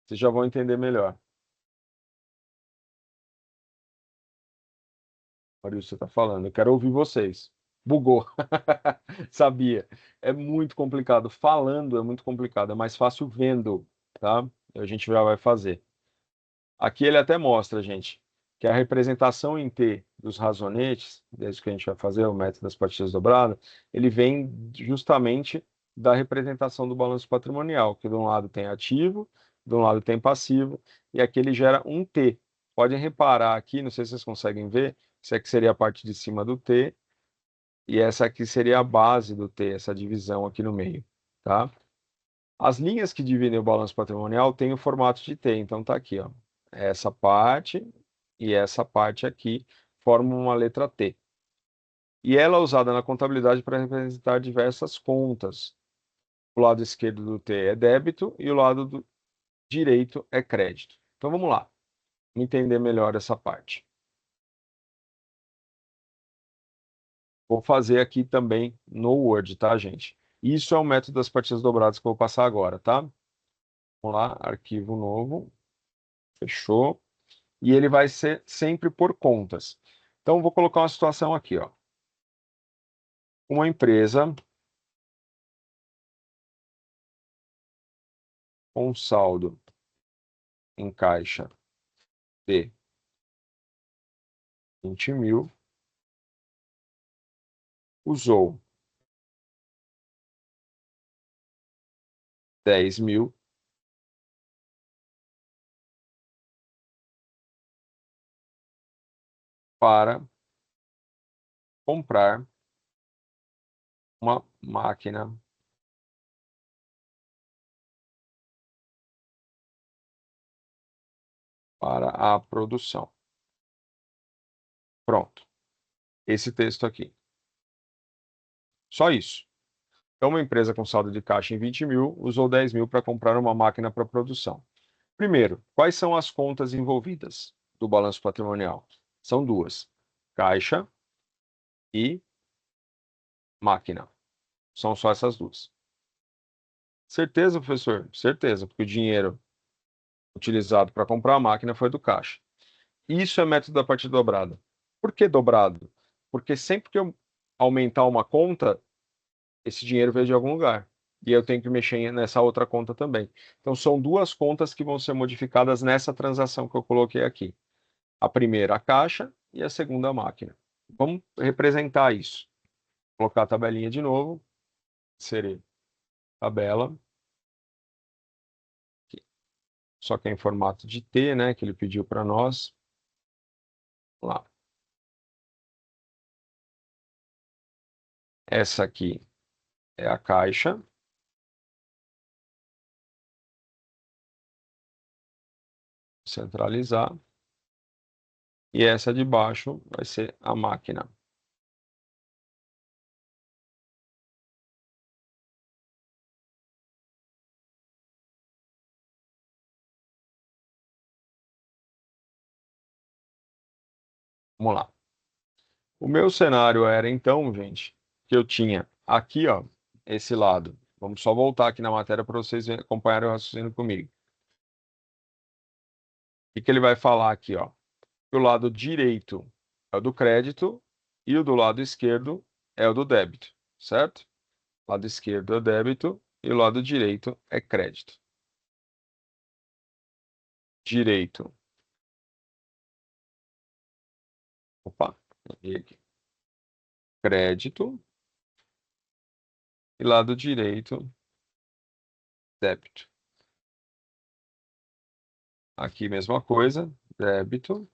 Vocês já vão entender melhor. Olha o que você está falando. Eu quero ouvir vocês. Bugou. Sabia. É muito complicado. Falando é muito complicado. É mais fácil vendo, tá? A gente já vai fazer. Aqui ele até mostra, gente, que a representação em T dos razonetes, desde que a gente vai fazer o método das partidas dobradas, ele vem justamente da representação do balanço patrimonial, que de um lado tem ativo, de um lado tem passivo, e aqui ele gera um T. Podem reparar aqui, não sei se vocês conseguem ver, isso aqui seria a parte de cima do T, e essa aqui seria a base do T, essa divisão aqui no meio, tá? As linhas que dividem o balanço patrimonial têm o formato de T, então tá aqui, ó. Essa parte e essa parte aqui formam uma letra T. E ela é usada na contabilidade para representar diversas contas. O lado esquerdo do T é débito e o lado direito é crédito. Então vamos lá, entender melhor essa parte. Vou fazer aqui também no Word, tá, gente? Isso é o método das partidas dobradas que eu vou passar agora, tá? Vamos lá, arquivo novo. Fechou. E ele vai ser sempre por contas. Então, vou colocar uma situação aqui, ó. Uma empresa com saldo em caixa de 20 mil usou 10 mil para comprar uma máquina para a produção. Pronto. Esse texto aqui. Só isso. Então, uma empresa com saldo de caixa em 20 mil usou 10 mil para comprar uma máquina para produção. Primeiro, quais são as contas envolvidas do balanço patrimonial? São duas: caixa e máquina. São só essas duas. Certeza, professor? Certeza, porque o dinheiro utilizado para comprar a máquina foi do caixa. Isso é método da partida dobrada. Por que dobrado? Porque sempre que eu aumentar uma conta, esse dinheiro veio de algum lugar. E eu tenho que mexer nessa outra conta também. Então, são duas contas que vão ser modificadas nessa transação que eu coloquei aqui. A primeira, a caixa, e a segunda, a máquina. Vamos representar isso. Vou colocar a tabelinha de novo. Seria tabela. Só que é em formato de T, né, que ele pediu para nós. Lá. Essa aqui é a caixa. Centralizar. E essa de baixo vai ser a máquina. Vamos lá. O meu cenário era então, gente, que eu tinha aqui, ó, esse lado. Vamos só voltar aqui na matéria para vocês acompanharem o raciocínio comigo. O que ele vai falar aqui, ó? Que o lado direito é o do crédito e o do lado esquerdo é o do débito, certo? O lado esquerdo é débito e o lado direito é crédito. Direito Opa, errei aqui. Crédito. E lado direito, débito. Aqui, mesma coisa, débito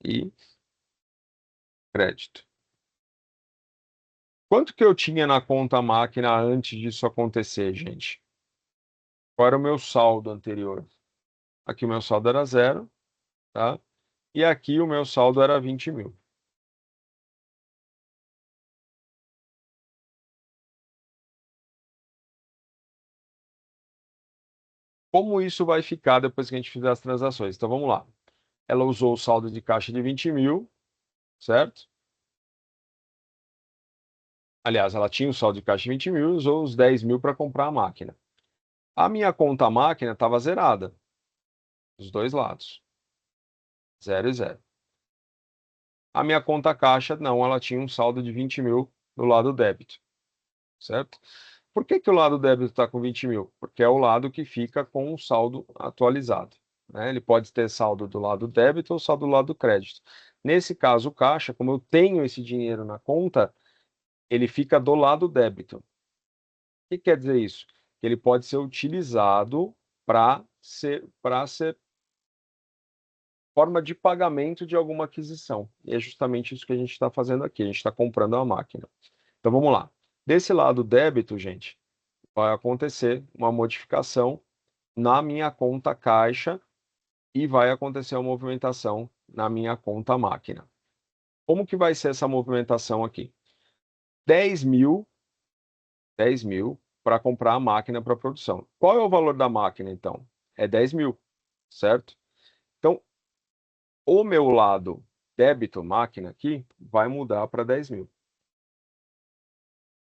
e crédito. Quanto que eu tinha na conta máquina antes disso acontecer, gente? Qual era o meu saldo anterior? Aqui o meu saldo era 0, tá? E aqui o meu saldo era 20 mil. Como isso vai ficar depois que a gente fizer as transações? Então vamos lá. Ela usou o saldo de caixa de 20 mil, certo? Aliás, ela tinha o saldo de caixa de 20 mil e usou os 10 mil para comprar a máquina. A minha conta máquina estava zerada, dos dois lados. 0 e 0. A minha conta caixa, não, ela tinha um saldo de 20 mil do lado débito, certo? Por que que o lado débito está com 20 mil? Porque é o lado que fica com o saldo atualizado, né? Ele pode ter saldo do lado débito ou saldo do lado crédito. Nesse caso, o caixa, como eu tenho esse dinheiro na conta, ele fica do lado débito. O que quer dizer isso? Que ele pode ser utilizado para ser forma de pagamento de alguma aquisição. E é justamente isso que a gente está fazendo aqui. A gente está comprando a máquina. Então vamos lá. Desse lado débito, gente, vai acontecer uma modificação na minha conta caixa e vai acontecer uma movimentação na minha conta máquina. Como que vai ser essa movimentação aqui? 10 mil, 10 mil para comprar a máquina para produção. Qual é o valor da máquina, então? É 10 mil, certo? Então, o meu lado débito máquina aqui vai mudar para 10 mil.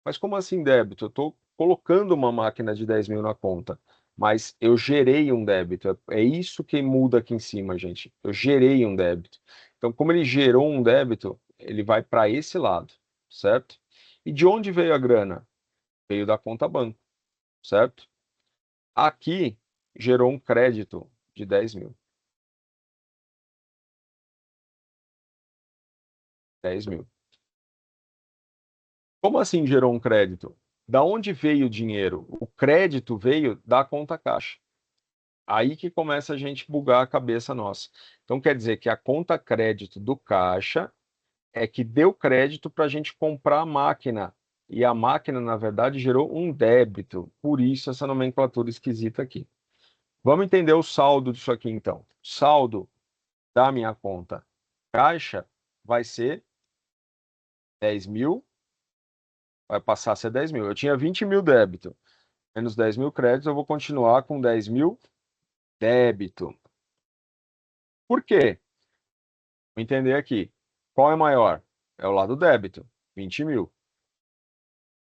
Mas como assim débito? Eu estou colocando uma máquina de 10 mil na conta, mas eu gerei um débito. É isso que muda aqui em cima, gente. Eu gerei um débito. Então, como ele gerou um débito, ele vai para esse lado, certo? E de onde veio a grana? Veio da conta banco, certo? Aqui gerou um crédito de 10 mil. 10 mil. Como assim gerou um crédito? Da onde veio o dinheiro? O crédito veio da conta caixa. Aí que começa a gente bugar a cabeça nossa. Então quer dizer que a conta crédito do caixa é que deu crédito para a gente comprar a máquina. E a máquina, na verdade, gerou um débito. Por isso essa nomenclatura esquisita aqui. Vamos entender o saldo disso aqui, então. Saldo da minha conta caixa vai ser 10 mil, vai passar a ser 10 mil. Eu tinha 20 mil débito, menos 10 mil créditos, eu vou continuar com 10 mil débito. Por quê? Vou entender aqui. Qual é maior? É o lado débito, 20 mil.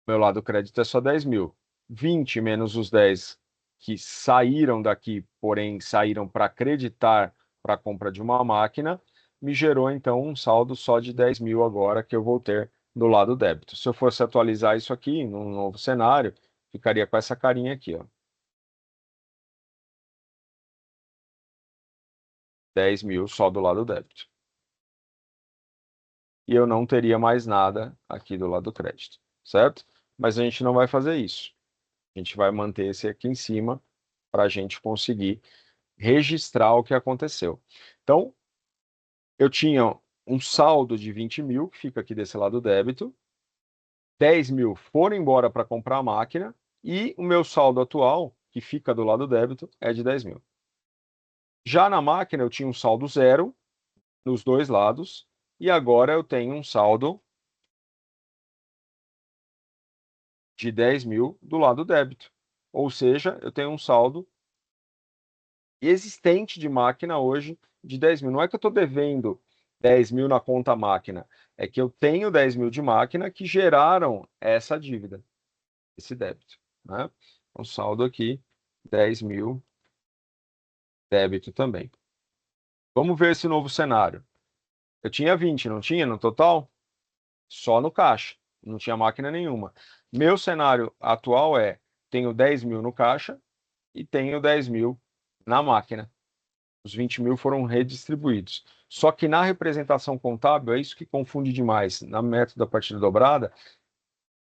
Meu lado crédito é só 10 mil. 20 menos os 10 que saíram daqui, porém saíram para acreditar para a compra de uma máquina, me gerou então um saldo só de 10 mil agora que eu vou ter do lado débito. Se eu fosse atualizar isso aqui num novo cenário, ficaria com essa carinha aqui, ó. 10 mil só do lado débito. E eu não teria mais nada aqui do lado crédito, certo? Mas a gente não vai fazer isso. A gente vai manter esse aqui em cima para a gente conseguir registrar o que aconteceu. Então, eu tinha um saldo de 20 mil, que fica aqui desse lado débito, 10 mil foram embora para comprar a máquina, e o meu saldo atual, que fica do lado débito, é de 10 mil. Já na máquina, eu tinha um saldo zero nos dois lados, e agora eu tenho um saldo de 10 mil do lado débito. Ou seja, eu tenho um saldo existente de máquina hoje de 10 mil. Não é que eu estou devendo 10 mil na conta máquina, é que eu tenho 10 mil de máquina que geraram essa dívida, esse débito, né? O saldo aqui, 10 mil débito também. Vamos ver esse novo cenário. Eu tinha 20, não tinha no total? Só no caixa, não tinha máquina nenhuma. Meu cenário atual é, tenho 10 mil no caixa e tenho 10 mil na máquina. Os 20 mil foram redistribuídos. Só que na representação contábil, é isso que confunde demais. Na método da partida dobrada,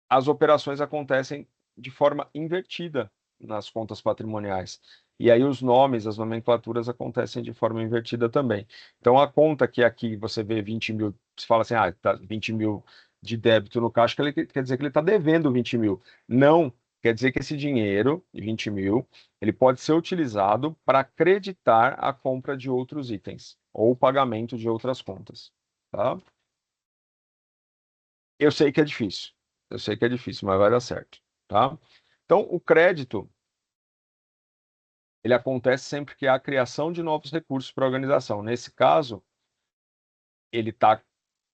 as operações acontecem de forma invertida nas contas patrimoniais. E aí os nomes, as nomenclaturas acontecem de forma invertida também. Então a conta que aqui você vê 20 mil, você fala assim, tá 20 mil de débito no caixa, que ele, quer dizer que ele está devendo 20 mil. Não, quer dizer que esse dinheiro, de 20 mil, ele pode ser utilizado para acreditar a compra de outros itens ou o pagamento de outras contas. Tá? Eu sei que é difícil. Eu sei que é difícil, mas vai dar certo, tá? Então, o crédito, ele acontece sempre que há a criação de novos recursos para a organização. Nesse caso, ele está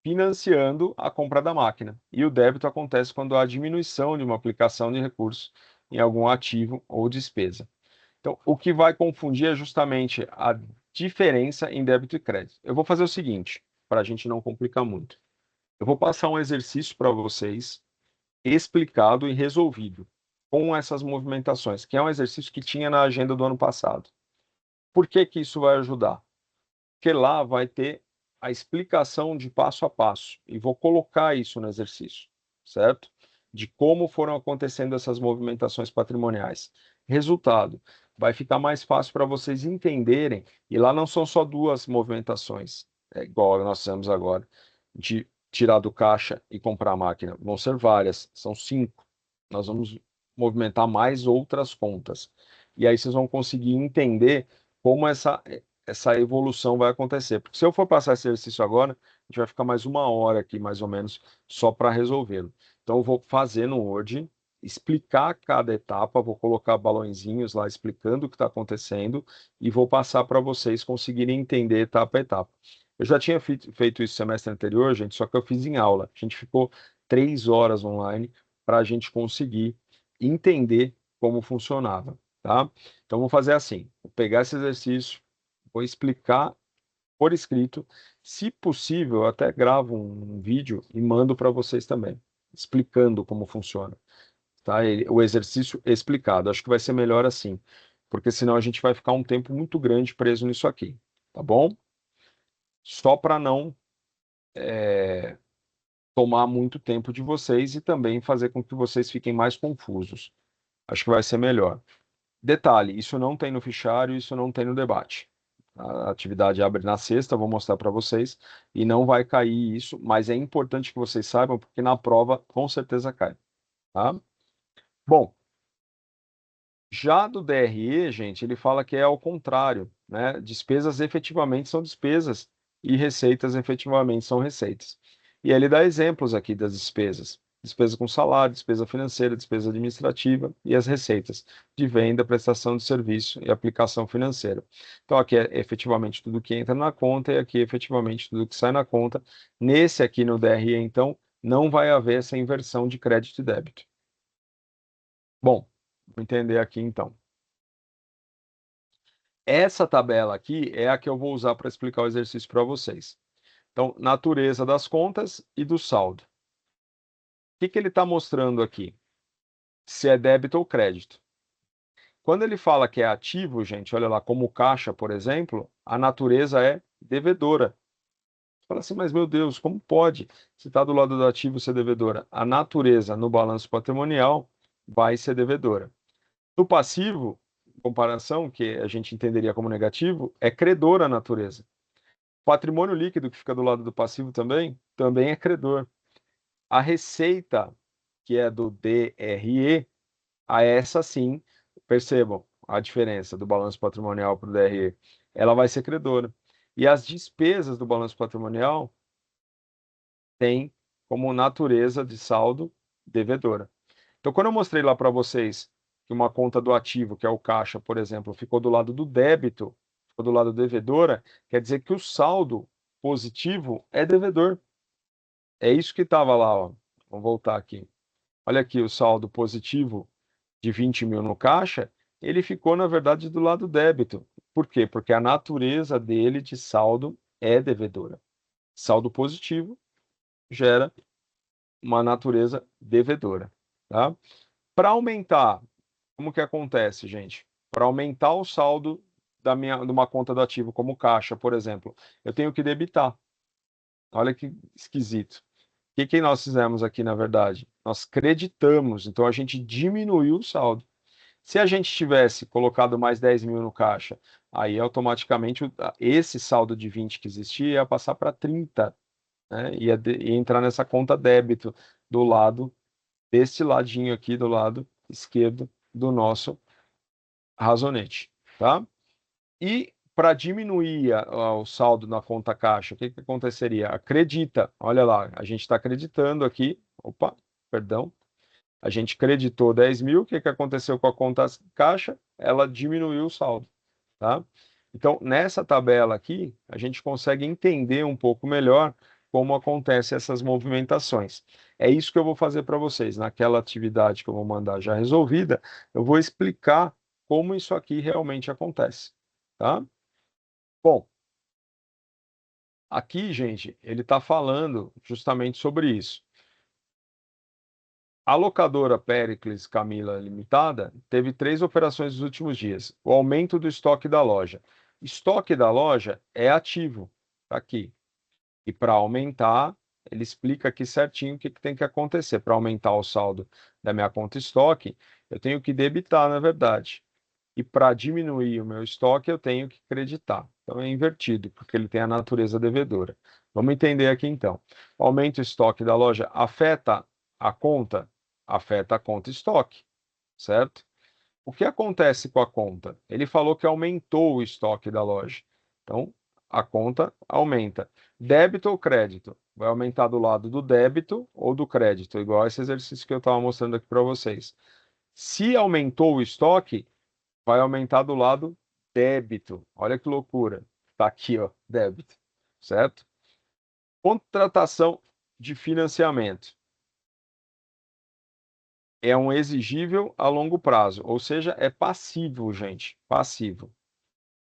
financiando a compra da máquina. E o débito acontece quando há diminuição de uma aplicação de recursos em algum ativo ou despesa. Então, o que vai confundir é justamente a diferença em débito e crédito. Eu vou fazer o seguinte, para a gente não complicar muito. Eu vou passar um exercício para vocês explicado e resolvido com essas movimentações, que é um exercício que tinha na agenda do ano passado. Por que que isso vai ajudar? Porque lá vai ter a explicação de passo a passo e vou colocar isso no exercício, certo? De como foram acontecendo essas movimentações patrimoniais. Resultado, vai ficar mais fácil para vocês entenderem, e lá não são só duas movimentações, igual nós fizemos agora, de tirar do caixa e comprar a máquina. Vão ser várias, são 5. Nós vamos movimentar mais outras contas. E aí vocês vão conseguir entender como essa evolução vai acontecer. Porque se eu for passar esse exercício agora, a gente vai ficar mais 1 hora aqui, mais ou menos, só para resolvê-lo. Então, eu vou fazer no Word, explicar cada etapa, vou colocar balõezinhos lá explicando o que está acontecendo e vou passar para vocês conseguirem entender etapa a etapa. Eu já tinha feito isso semestre anterior, gente, só que eu fiz em aula. A gente ficou 3 horas online para a gente conseguir entender como funcionava, tá? Então, vou fazer assim, vou pegar esse exercício, vou explicar por escrito. Se possível, eu até gravo um vídeo e mando para vocês também, explicando como funciona, tá? O exercício explicado. Acho que vai ser melhor assim, porque senão a gente vai ficar um tempo muito grande preso nisso aqui, tá bom? Só para não tomar muito tempo de vocês e também fazer com que vocês fiquem mais confusos. Acho que vai ser melhor. Detalhe, isso não tem no fichário, isso não tem no debate. A atividade abre na sexta, vou mostrar para vocês, e não vai cair isso, mas é importante que vocês saibam, porque na prova com certeza cai. Tá? Bom, já do DRE, gente, ele fala que é ao contrário, né? Despesas efetivamente são despesas e receitas efetivamente são receitas. E ele dá exemplos aqui das despesas. Despesa com salário, despesa financeira, despesa administrativa e as receitas de venda, prestação de serviço e aplicação financeira. Então, aqui é efetivamente tudo que entra na conta e aqui é efetivamente tudo que sai na conta. Nesse aqui no DRE, então, não vai haver essa inversão de crédito e débito. Bom, vou entender aqui então. Essa tabela aqui é a que eu vou usar para explicar o exercício para vocês. Então, natureza das contas e do saldo. O que que ele está mostrando aqui? Se é débito ou crédito. Quando ele fala que é ativo, gente, olha lá, como caixa, por exemplo, a natureza é devedora. Você fala assim, mas meu Deus, como pode? Se está do lado do ativo ser devedora. A natureza no balanço patrimonial vai ser devedora. No passivo, comparação, que a gente entenderia como negativo, é credor a natureza. Patrimônio líquido, que fica do lado do passivo também é credor. A receita, que é do DRE, a essa sim, percebam a diferença do balanço patrimonial para o DRE, ela vai ser credora. E as despesas do balanço patrimonial têm como natureza de saldo devedora. Então, quando eu mostrei lá para vocês que uma conta do ativo, que é o caixa, por exemplo, ficou do lado do débito, ficou do lado devedora, quer dizer que o saldo positivo é devedor. É isso que estava lá, ó. Vamos voltar aqui. Olha aqui o saldo positivo de 20 mil no caixa, ele ficou, na verdade, do lado débito. Por quê? Porque a natureza dele de saldo é devedora. Saldo positivo gera uma natureza devedora, tá? Para aumentar, como que acontece, gente? Para aumentar o saldo de uma conta do ativo, como caixa, por exemplo, eu tenho que debitar. Olha que esquisito. O que nós fizemos aqui, na verdade? Nós creditamos, então a gente diminuiu o saldo. Se a gente tivesse colocado mais 10 mil no caixa, aí automaticamente esse saldo de 20 que existia ia passar para 30, né? Ia entrar nessa conta débito do lado, deste ladinho aqui, do lado esquerdo do nosso razonete, tá? E para diminuir o saldo na conta caixa, o que aconteceria? Acredita, olha lá, a gente está acreditando aqui, opa, perdão, a gente creditou 10 mil, o que aconteceu com a conta caixa? Ela diminuiu o saldo, tá? Então, nessa tabela aqui, a gente consegue entender um pouco melhor como acontecem essas movimentações. É isso que eu vou fazer para vocês. Naquela atividade que eu vou mandar já resolvida, eu vou explicar como isso aqui realmente acontece, tá? Bom, aqui, gente, ele está falando justamente sobre isso. A locadora Péricles Camila Limitada teve 3 operações nos últimos dias. O aumento do estoque da loja. Estoque da loja é ativo, tá aqui. E para aumentar, ele explica aqui certinho o que tem que acontecer. Para aumentar o saldo da minha conta estoque, eu tenho que debitar, na verdade. E para diminuir o meu estoque, eu tenho que creditar. Então é invertido, porque ele tem a natureza devedora. Vamos entender aqui então. O aumento do estoque da loja afeta a conta? Afeta a conta estoque, certo? O que acontece com a conta? Ele falou que aumentou o estoque da loja. Então, a conta aumenta. Débito ou crédito? Vai aumentar do lado do débito ou do crédito, igual esse exercício que eu estava mostrando aqui para vocês. Se aumentou o estoque, vai aumentar do lado débito. Olha que loucura. Está aqui, ó, débito, certo? Contratação de financiamento. É um exigível a longo prazo, ou seja, é passivo, gente, passivo.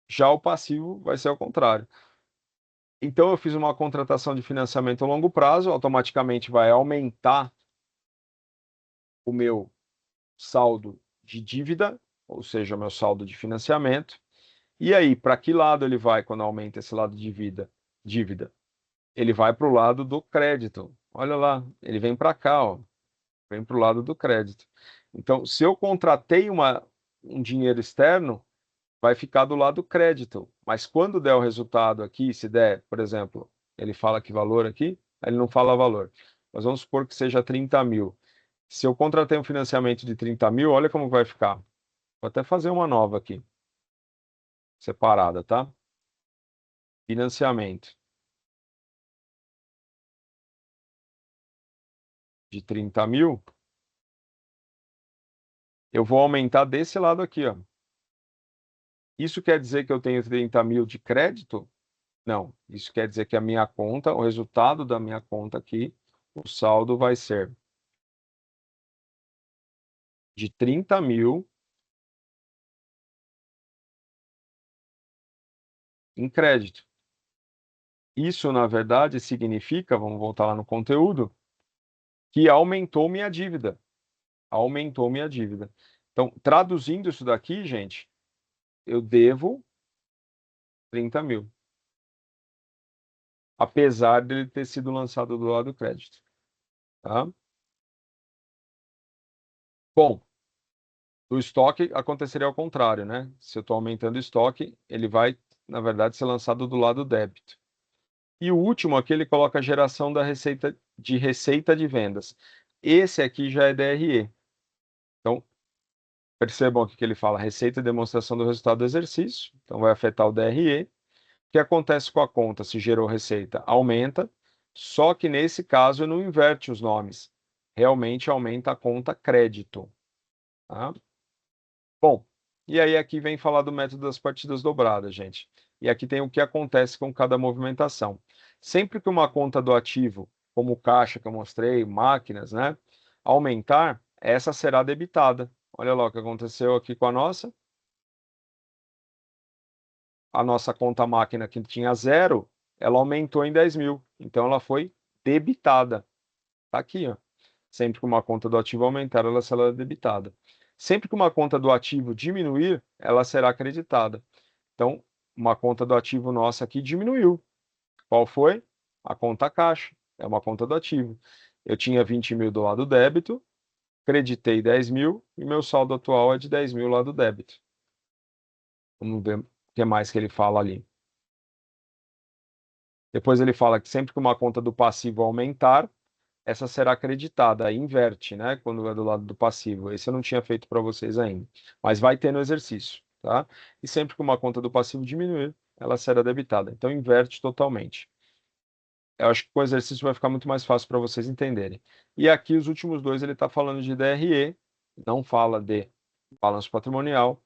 Já o passivo vai ser ao contrário. Então, eu fiz uma contratação de financiamento a longo prazo, automaticamente vai aumentar o meu saldo de dívida, ou seja, o meu saldo de financiamento. E aí, para que lado ele vai quando aumenta esse lado de dívida? Ele vai para o lado do crédito. Olha lá, ele vem para cá, ó, vem para o lado do crédito. Então, se eu contratei um dinheiro externo, vai ficar do lado crédito. Mas quando der o resultado aqui, se der, por exemplo, ele fala que valor aqui, ele não fala valor. Mas vamos supor que seja 30 mil. Se eu contratei um financiamento de 30 mil, olha como vai ficar. Vou até fazer uma nova aqui, separada, tá? Financiamento de 30 mil, eu vou aumentar desse lado aqui, ó. Isso quer dizer que eu tenho 30 mil de crédito? Não. Isso quer dizer que a minha conta, o resultado da minha conta aqui, o saldo vai ser de 30 mil em crédito. Isso, na verdade, significa, vamos voltar lá no conteúdo, que aumentou minha dívida. Aumentou minha dívida. Então, traduzindo isso daqui, gente, eu devo 30 mil. Apesar dele ter sido lançado do lado do crédito. Tá? Bom, o estoque aconteceria ao contrário, né? Se eu estou aumentando o estoque, ele vai, na verdade, ser lançado do lado débito. E o último aqui, ele coloca a geração da receita de vendas. Esse aqui já é DRE. Então, percebam aqui que ele fala receita e demonstração do resultado do exercício. Então, vai afetar o DRE. O que acontece com a conta se gerou receita? Aumenta, só que nesse caso não inverte os nomes. Realmente aumenta a conta crédito. Tá? Bom, e aí aqui vem falar do método das partidas dobradas, gente. E aqui tem o que acontece com cada movimentação. Sempre que uma conta do ativo, como caixa que eu mostrei, máquinas, né, aumentar, essa será debitada. Olha lá o que aconteceu aqui com a nossa. A nossa conta máquina que tinha 0, ela aumentou em 10 mil. Então ela foi debitada. Tá aqui, ó. Sempre que uma conta do ativo aumentar, ela será debitada. Sempre que uma conta do ativo diminuir, ela será creditada. Então, uma conta do ativo nossa aqui diminuiu. Qual foi? A conta caixa. É uma conta do ativo. Eu tinha 20 mil do lado débito, creditei 10 mil e meu saldo atual é de 10 mil lado débito. Vamos ver o que mais que ele fala ali. Depois ele fala que sempre que uma conta do passivo aumentar, essa será creditada. Aí inverte, né? Quando é do lado do passivo. Esse eu não tinha feito para vocês ainda. Mas vai ter no exercício, tá? E sempre que uma conta do passivo diminuir, ela será debitada. Então inverte totalmente. Eu acho que com o exercício vai ficar muito mais fácil para vocês entenderem. E aqui os últimos dois ele está falando de DRE, não fala de balanço patrimonial.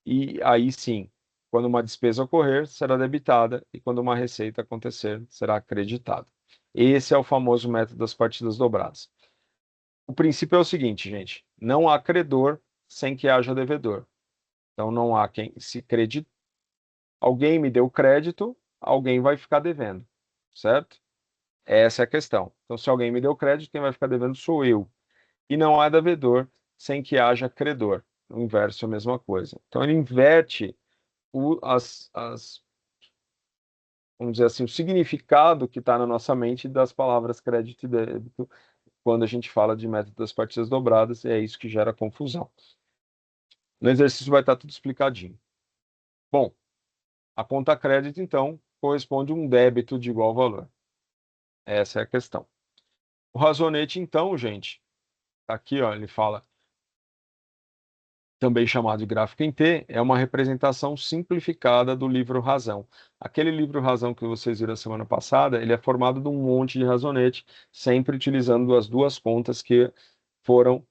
E aí sim, quando uma despesa ocorrer, será debitada, e quando uma receita acontecer, será acreditada. Esse é o famoso método das partidas dobradas. O princípio é o seguinte, gente: não há credor sem que haja devedor. Então não há quem se credite. Alguém me deu crédito, alguém vai ficar devendo, certo? Essa é a questão. Então, se alguém me deu crédito, quem vai ficar devendo sou eu. E não há devedor sem que haja credor. O inverso é a mesma coisa. Então, ele inverte vamos dizer assim, o significado que está na nossa mente das palavras crédito e débito quando a gente fala de método das partidas dobradas, e é isso que gera confusão. No exercício vai estar tudo explicadinho. Bom, a conta crédito, então, corresponde a um débito de igual valor. Essa é a questão. O razonete, então, gente, aqui ó, ele fala, também chamado de gráfico em T, é uma representação simplificada do livro Razão. Aquele livro Razão que vocês viram a semana passada, ele é formado de um monte de razonete, sempre utilizando as duas contas que foram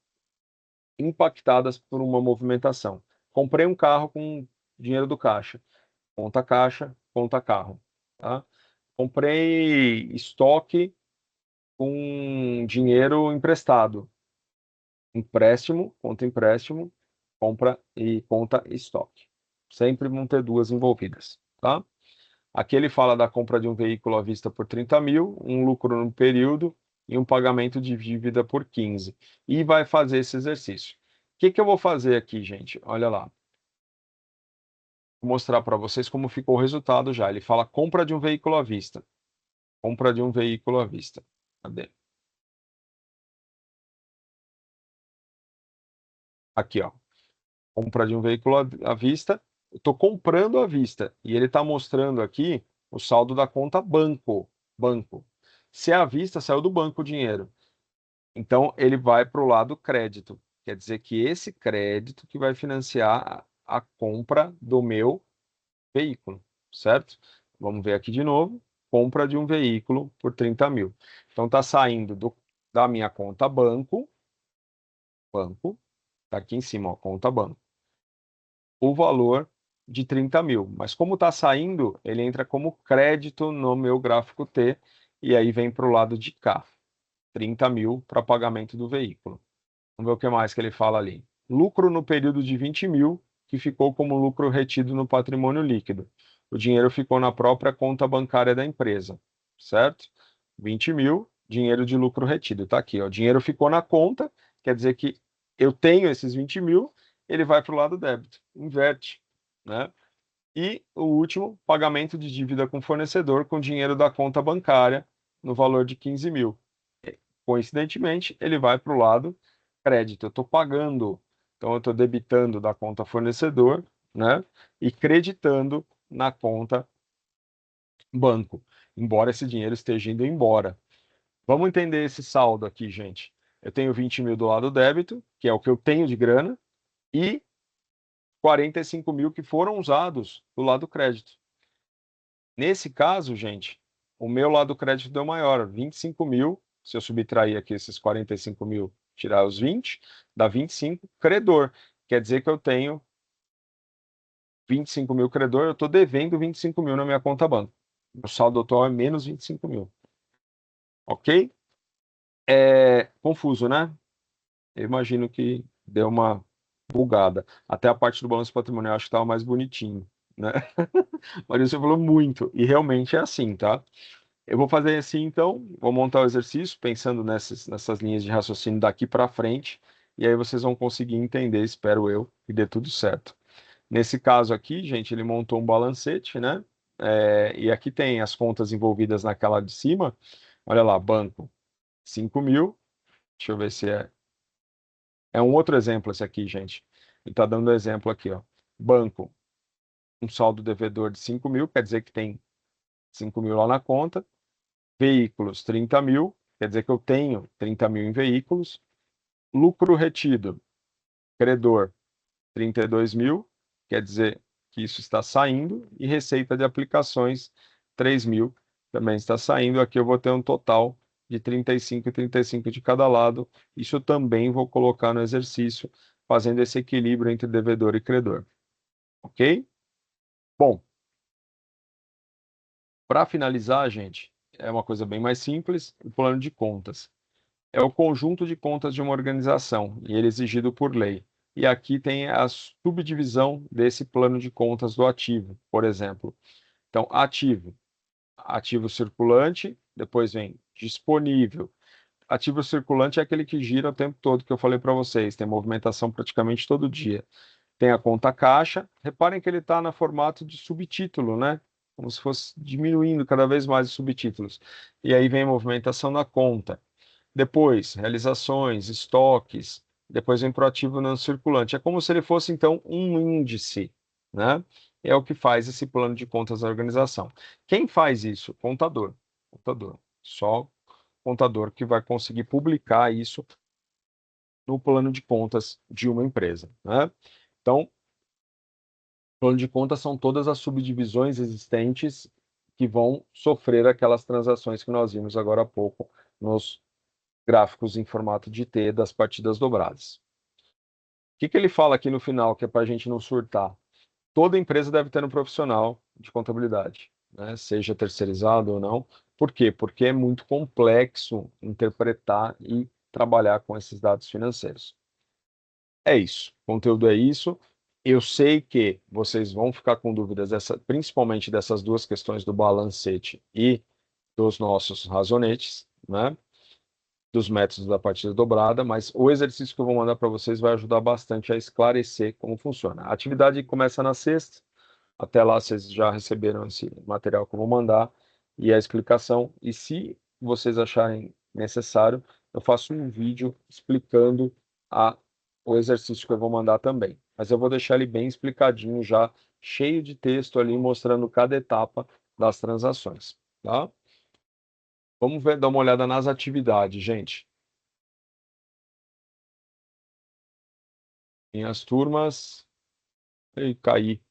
impactadas por uma movimentação. Comprei um carro com dinheiro do caixa, conta carro. Tá? Comprei estoque com dinheiro emprestado, empréstimo, compra e conta estoque. Sempre vão ter duas envolvidas, tá? Aqui ele fala da compra de um veículo à vista por 30 mil, um lucro no período e um pagamento de dívida por 15. E vai fazer esse exercício. O que que eu vou fazer aqui, gente? Olha lá. Vou mostrar para vocês como ficou o resultado já. Ele fala compra de um veículo à vista. Compra de um veículo à vista. Cadê? Aqui, ó. Compra de um veículo à vista. Eu estou comprando à vista. E ele está mostrando aqui o saldo da conta banco. Banco. Se é à vista, saiu do banco o dinheiro. Então, ele vai para o lado crédito. Quer dizer que esse crédito que vai financiar a compra do meu veículo, certo? Vamos ver aqui de novo. Compra de um veículo por 30 mil. Então, está saindo da minha conta banco. Banco. Está aqui em cima, ó, conta banco. O valor de 30 mil. Mas como está saindo, ele entra como crédito no meu gráfico T e aí vem para o lado de cá. 30 mil para pagamento do veículo. Vamos ver o que mais que ele fala ali. Lucro no período de 20 mil, que ficou como lucro retido no patrimônio líquido. O dinheiro ficou na própria conta bancária da empresa, certo? 20 mil, dinheiro de lucro retido. Está aqui, ó. O dinheiro ficou na conta, quer dizer que eu tenho esses 20 mil, ele vai para o lado débito. Inverte, né? E o último, pagamento de dívida com fornecedor com dinheiro da conta bancária no valor de 15 mil. Coincidentemente, ele vai para o lado crédito. Eu estou pagando, então eu estou debitando da conta fornecedor, né? E creditando na conta banco, embora esse dinheiro esteja indo embora. Vamos entender esse saldo aqui, gente. Eu tenho 20 mil do lado débito, que é o que eu tenho de grana, e 45 mil que foram usados do lado crédito. Nesse caso, gente, o meu lado crédito deu maior, 25 mil. Se eu subtrair aqui esses 45 mil, tirar os 20, dá 25 credor. Quer dizer que eu tenho 25 mil credor, eu estou devendo 25 mil na minha conta banco. O saldo atual é menos 25 mil. Ok? É confuso, né? Eu imagino que deu uma bugada. Até a parte do balanço patrimonial acho que estava mais bonitinho, né? Mas você falou muito, e realmente é assim, tá? Eu vou fazer assim, então, vou montar o exercício pensando nessas linhas de raciocínio daqui para frente, e aí vocês vão conseguir entender, espero eu, e dê tudo certo. Nesse caso aqui, gente, ele montou um balancete, né? E aqui tem as contas envolvidas naquela de cima. Olha lá, banco, 5 mil. Deixa eu ver se é. É um outro exemplo esse aqui, gente. Ele está dando exemplo aqui, ó. Banco, um saldo devedor de 5 mil, quer dizer que tem 5 mil lá na conta. Veículos, 30 mil, quer dizer que eu tenho 30 mil em veículos. Lucro retido, credor, 32 mil, quer dizer que isso está saindo. E receita de aplicações, 3 mil, também está saindo. Aqui eu vou ter um total de 35 e 35 de cada lado. Isso eu também vou colocar no exercício, fazendo esse equilíbrio entre devedor e credor. Ok? Bom, para finalizar, gente, é uma coisa bem mais simples, o plano de contas. É o conjunto de contas de uma organização, e ele é exigido por lei. E aqui tem a subdivisão desse plano de contas do ativo, por exemplo. Então, ativo, ativo circulante, depois vem disponível. Ativo circulante é aquele que gira o tempo todo que eu falei para vocês, tem movimentação praticamente todo dia. Tem a conta caixa, reparem que ele está no formato de subtítulo, né? Como se fosse diminuindo cada vez mais os subtítulos. E aí vem a movimentação na conta. Depois, realizações, estoques, depois vem para o ativo não circulante. É como se ele fosse, então, um índice, né? É o que faz esse plano de contas da organização. Quem faz isso? Contador. Contador. Só contador que vai conseguir publicar isso no plano de contas de uma empresa, né? Então, plano de contas são todas as subdivisões existentes que vão sofrer aquelas transações que nós vimos agora há pouco nos gráficos em formato de T das partidas dobradas. O que ele fala aqui no final, que é para a gente não surtar? Toda empresa deve ter um profissional de contabilidade, né? Seja terceirizado ou não. Por quê? Porque é muito complexo interpretar e trabalhar com esses dados financeiros. É isso. O conteúdo é isso. Eu sei que vocês vão ficar com dúvidas, principalmente dessas duas questões do balancete e dos nossos razonetes, né? Dos métodos da partida dobrada, mas o exercício que eu vou mandar para vocês vai ajudar bastante a esclarecer como funciona. A atividade começa na sexta, até lá vocês já receberam esse material que eu vou mandar e a explicação. E se vocês acharem necessário, eu faço um vídeo explicando o exercício que eu vou mandar também. Mas eu vou deixar ele bem explicadinho já, cheio de texto ali, mostrando cada etapa das transações, tá? Vamos ver, dar uma olhada nas atividades, gente. Em as turmas. E caí.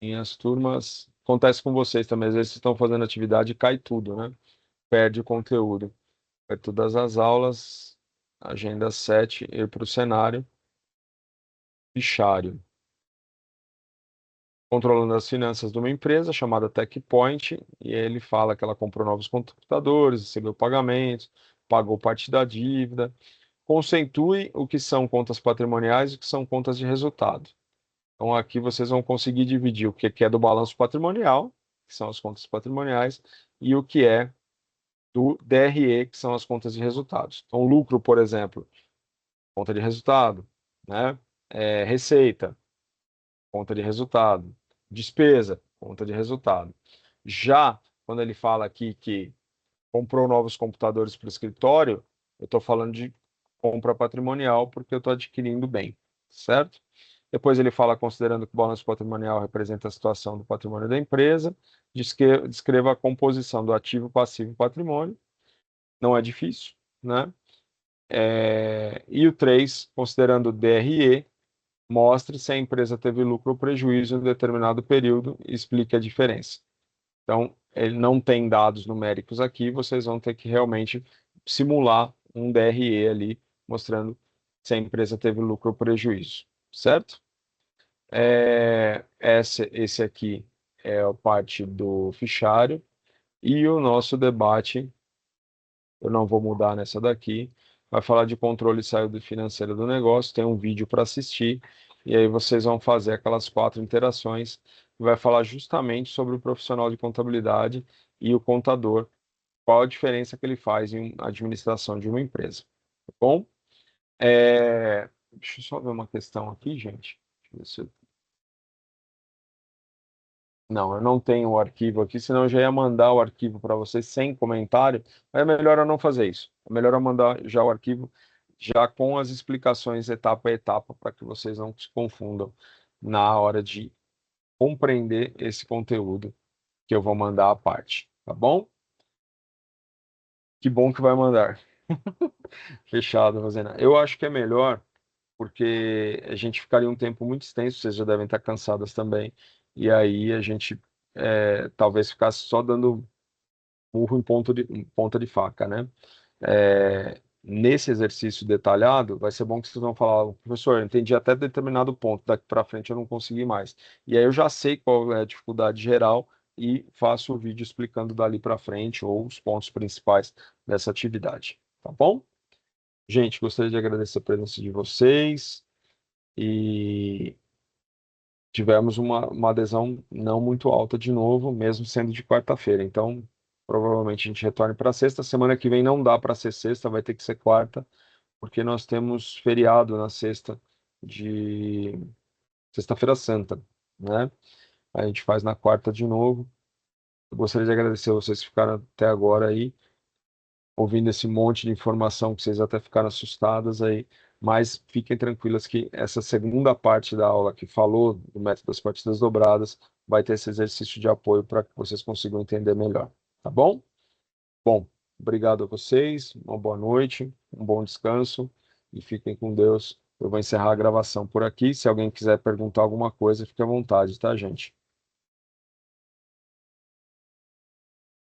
Em as turmas. Acontece com vocês também. Às vezes vocês estão fazendo atividade e cai tudo, né? Perde o conteúdo. Vai todas as aulas. Agenda 7, ir para o cenário. Fichário. Controlando as finanças de uma empresa chamada TechPoint. E aí ele fala que ela comprou novos computadores, recebeu pagamentos, pagou parte da dívida. Concentue o que são contas patrimoniais e o que são contas de resultado. Então, aqui vocês vão conseguir dividir o que é do balanço patrimonial, que são as contas patrimoniais, e o que é do DRE, que são as contas de resultados. Então, lucro, por exemplo, conta de resultado, né? Receita, conta de resultado. Despesa, conta de resultado. Já quando ele fala aqui que comprou novos computadores para o escritório, eu estou falando de compra patrimonial porque eu estou adquirindo bem, certo? Depois ele fala, considerando que o balanço patrimonial representa a situação do patrimônio da empresa, descreva a composição do ativo, passivo e patrimônio. Não é difícil, né? E o 3, considerando o DRE, mostre se a empresa teve lucro ou prejuízo em determinado período e explique a diferença. Então, ele não tem dados numéricos aqui, vocês vão ter que realmente simular um DRE ali, mostrando se a empresa teve lucro ou prejuízo, certo? Esse aqui é a parte do fichário e o nosso debate, eu não vou mudar nessa daqui, vai falar de controle e saúde financeira do negócio, tem um vídeo para assistir, e aí vocês vão fazer aquelas 4 interações, e vai falar justamente sobre o profissional de contabilidade e o contador, qual a diferença que ele faz em administração de uma empresa, tá bom? Deixa eu só ver uma questão aqui, gente. Deixa eu ver se Não, eu não tenho o arquivo aqui, senão eu já ia mandar o arquivo para vocês sem comentário. É melhor eu não fazer isso. É melhor eu mandar já o arquivo, já com as explicações etapa a etapa, para que vocês não se confundam na hora de compreender esse conteúdo que eu vou mandar à parte, tá bom? Que bom que vai mandar. Fechado, Rosena. Eu acho que é melhor, porque a gente ficaria um tempo muito extenso, vocês já devem estar cansadas também, e aí a gente talvez ficasse só dando murro em ponta de faca, né? Nesse exercício detalhado, vai ser bom que vocês vão falar, professor, eu entendi até determinado ponto, daqui para frente eu não consegui mais. E aí eu já sei qual é a dificuldade geral e faço o vídeo explicando dali para frente ou os pontos principais dessa atividade, tá bom? Gente, gostaria de agradecer a presença de vocês e tivemos uma adesão não muito alta de novo, mesmo sendo de quarta-feira. Então, provavelmente a gente retorne para sexta. Semana que vem não dá para ser sexta, vai ter que ser quarta, porque nós temos feriado na sexta de Sexta-feira Santa, né? A gente faz na quarta de novo. Eu gostaria de agradecer a vocês que ficaram até agora aí, ouvindo esse monte de informação que vocês até ficaram assustadas aí, mas fiquem tranquilas que essa segunda parte da aula que falou do método das partidas dobradas vai ter esse exercício de apoio para que vocês consigam entender melhor, tá bom? Bom, obrigado a vocês, uma boa noite, um bom descanso e fiquem com Deus. Eu vou encerrar a gravação por aqui. Se alguém quiser perguntar alguma coisa, fique à vontade, tá, gente?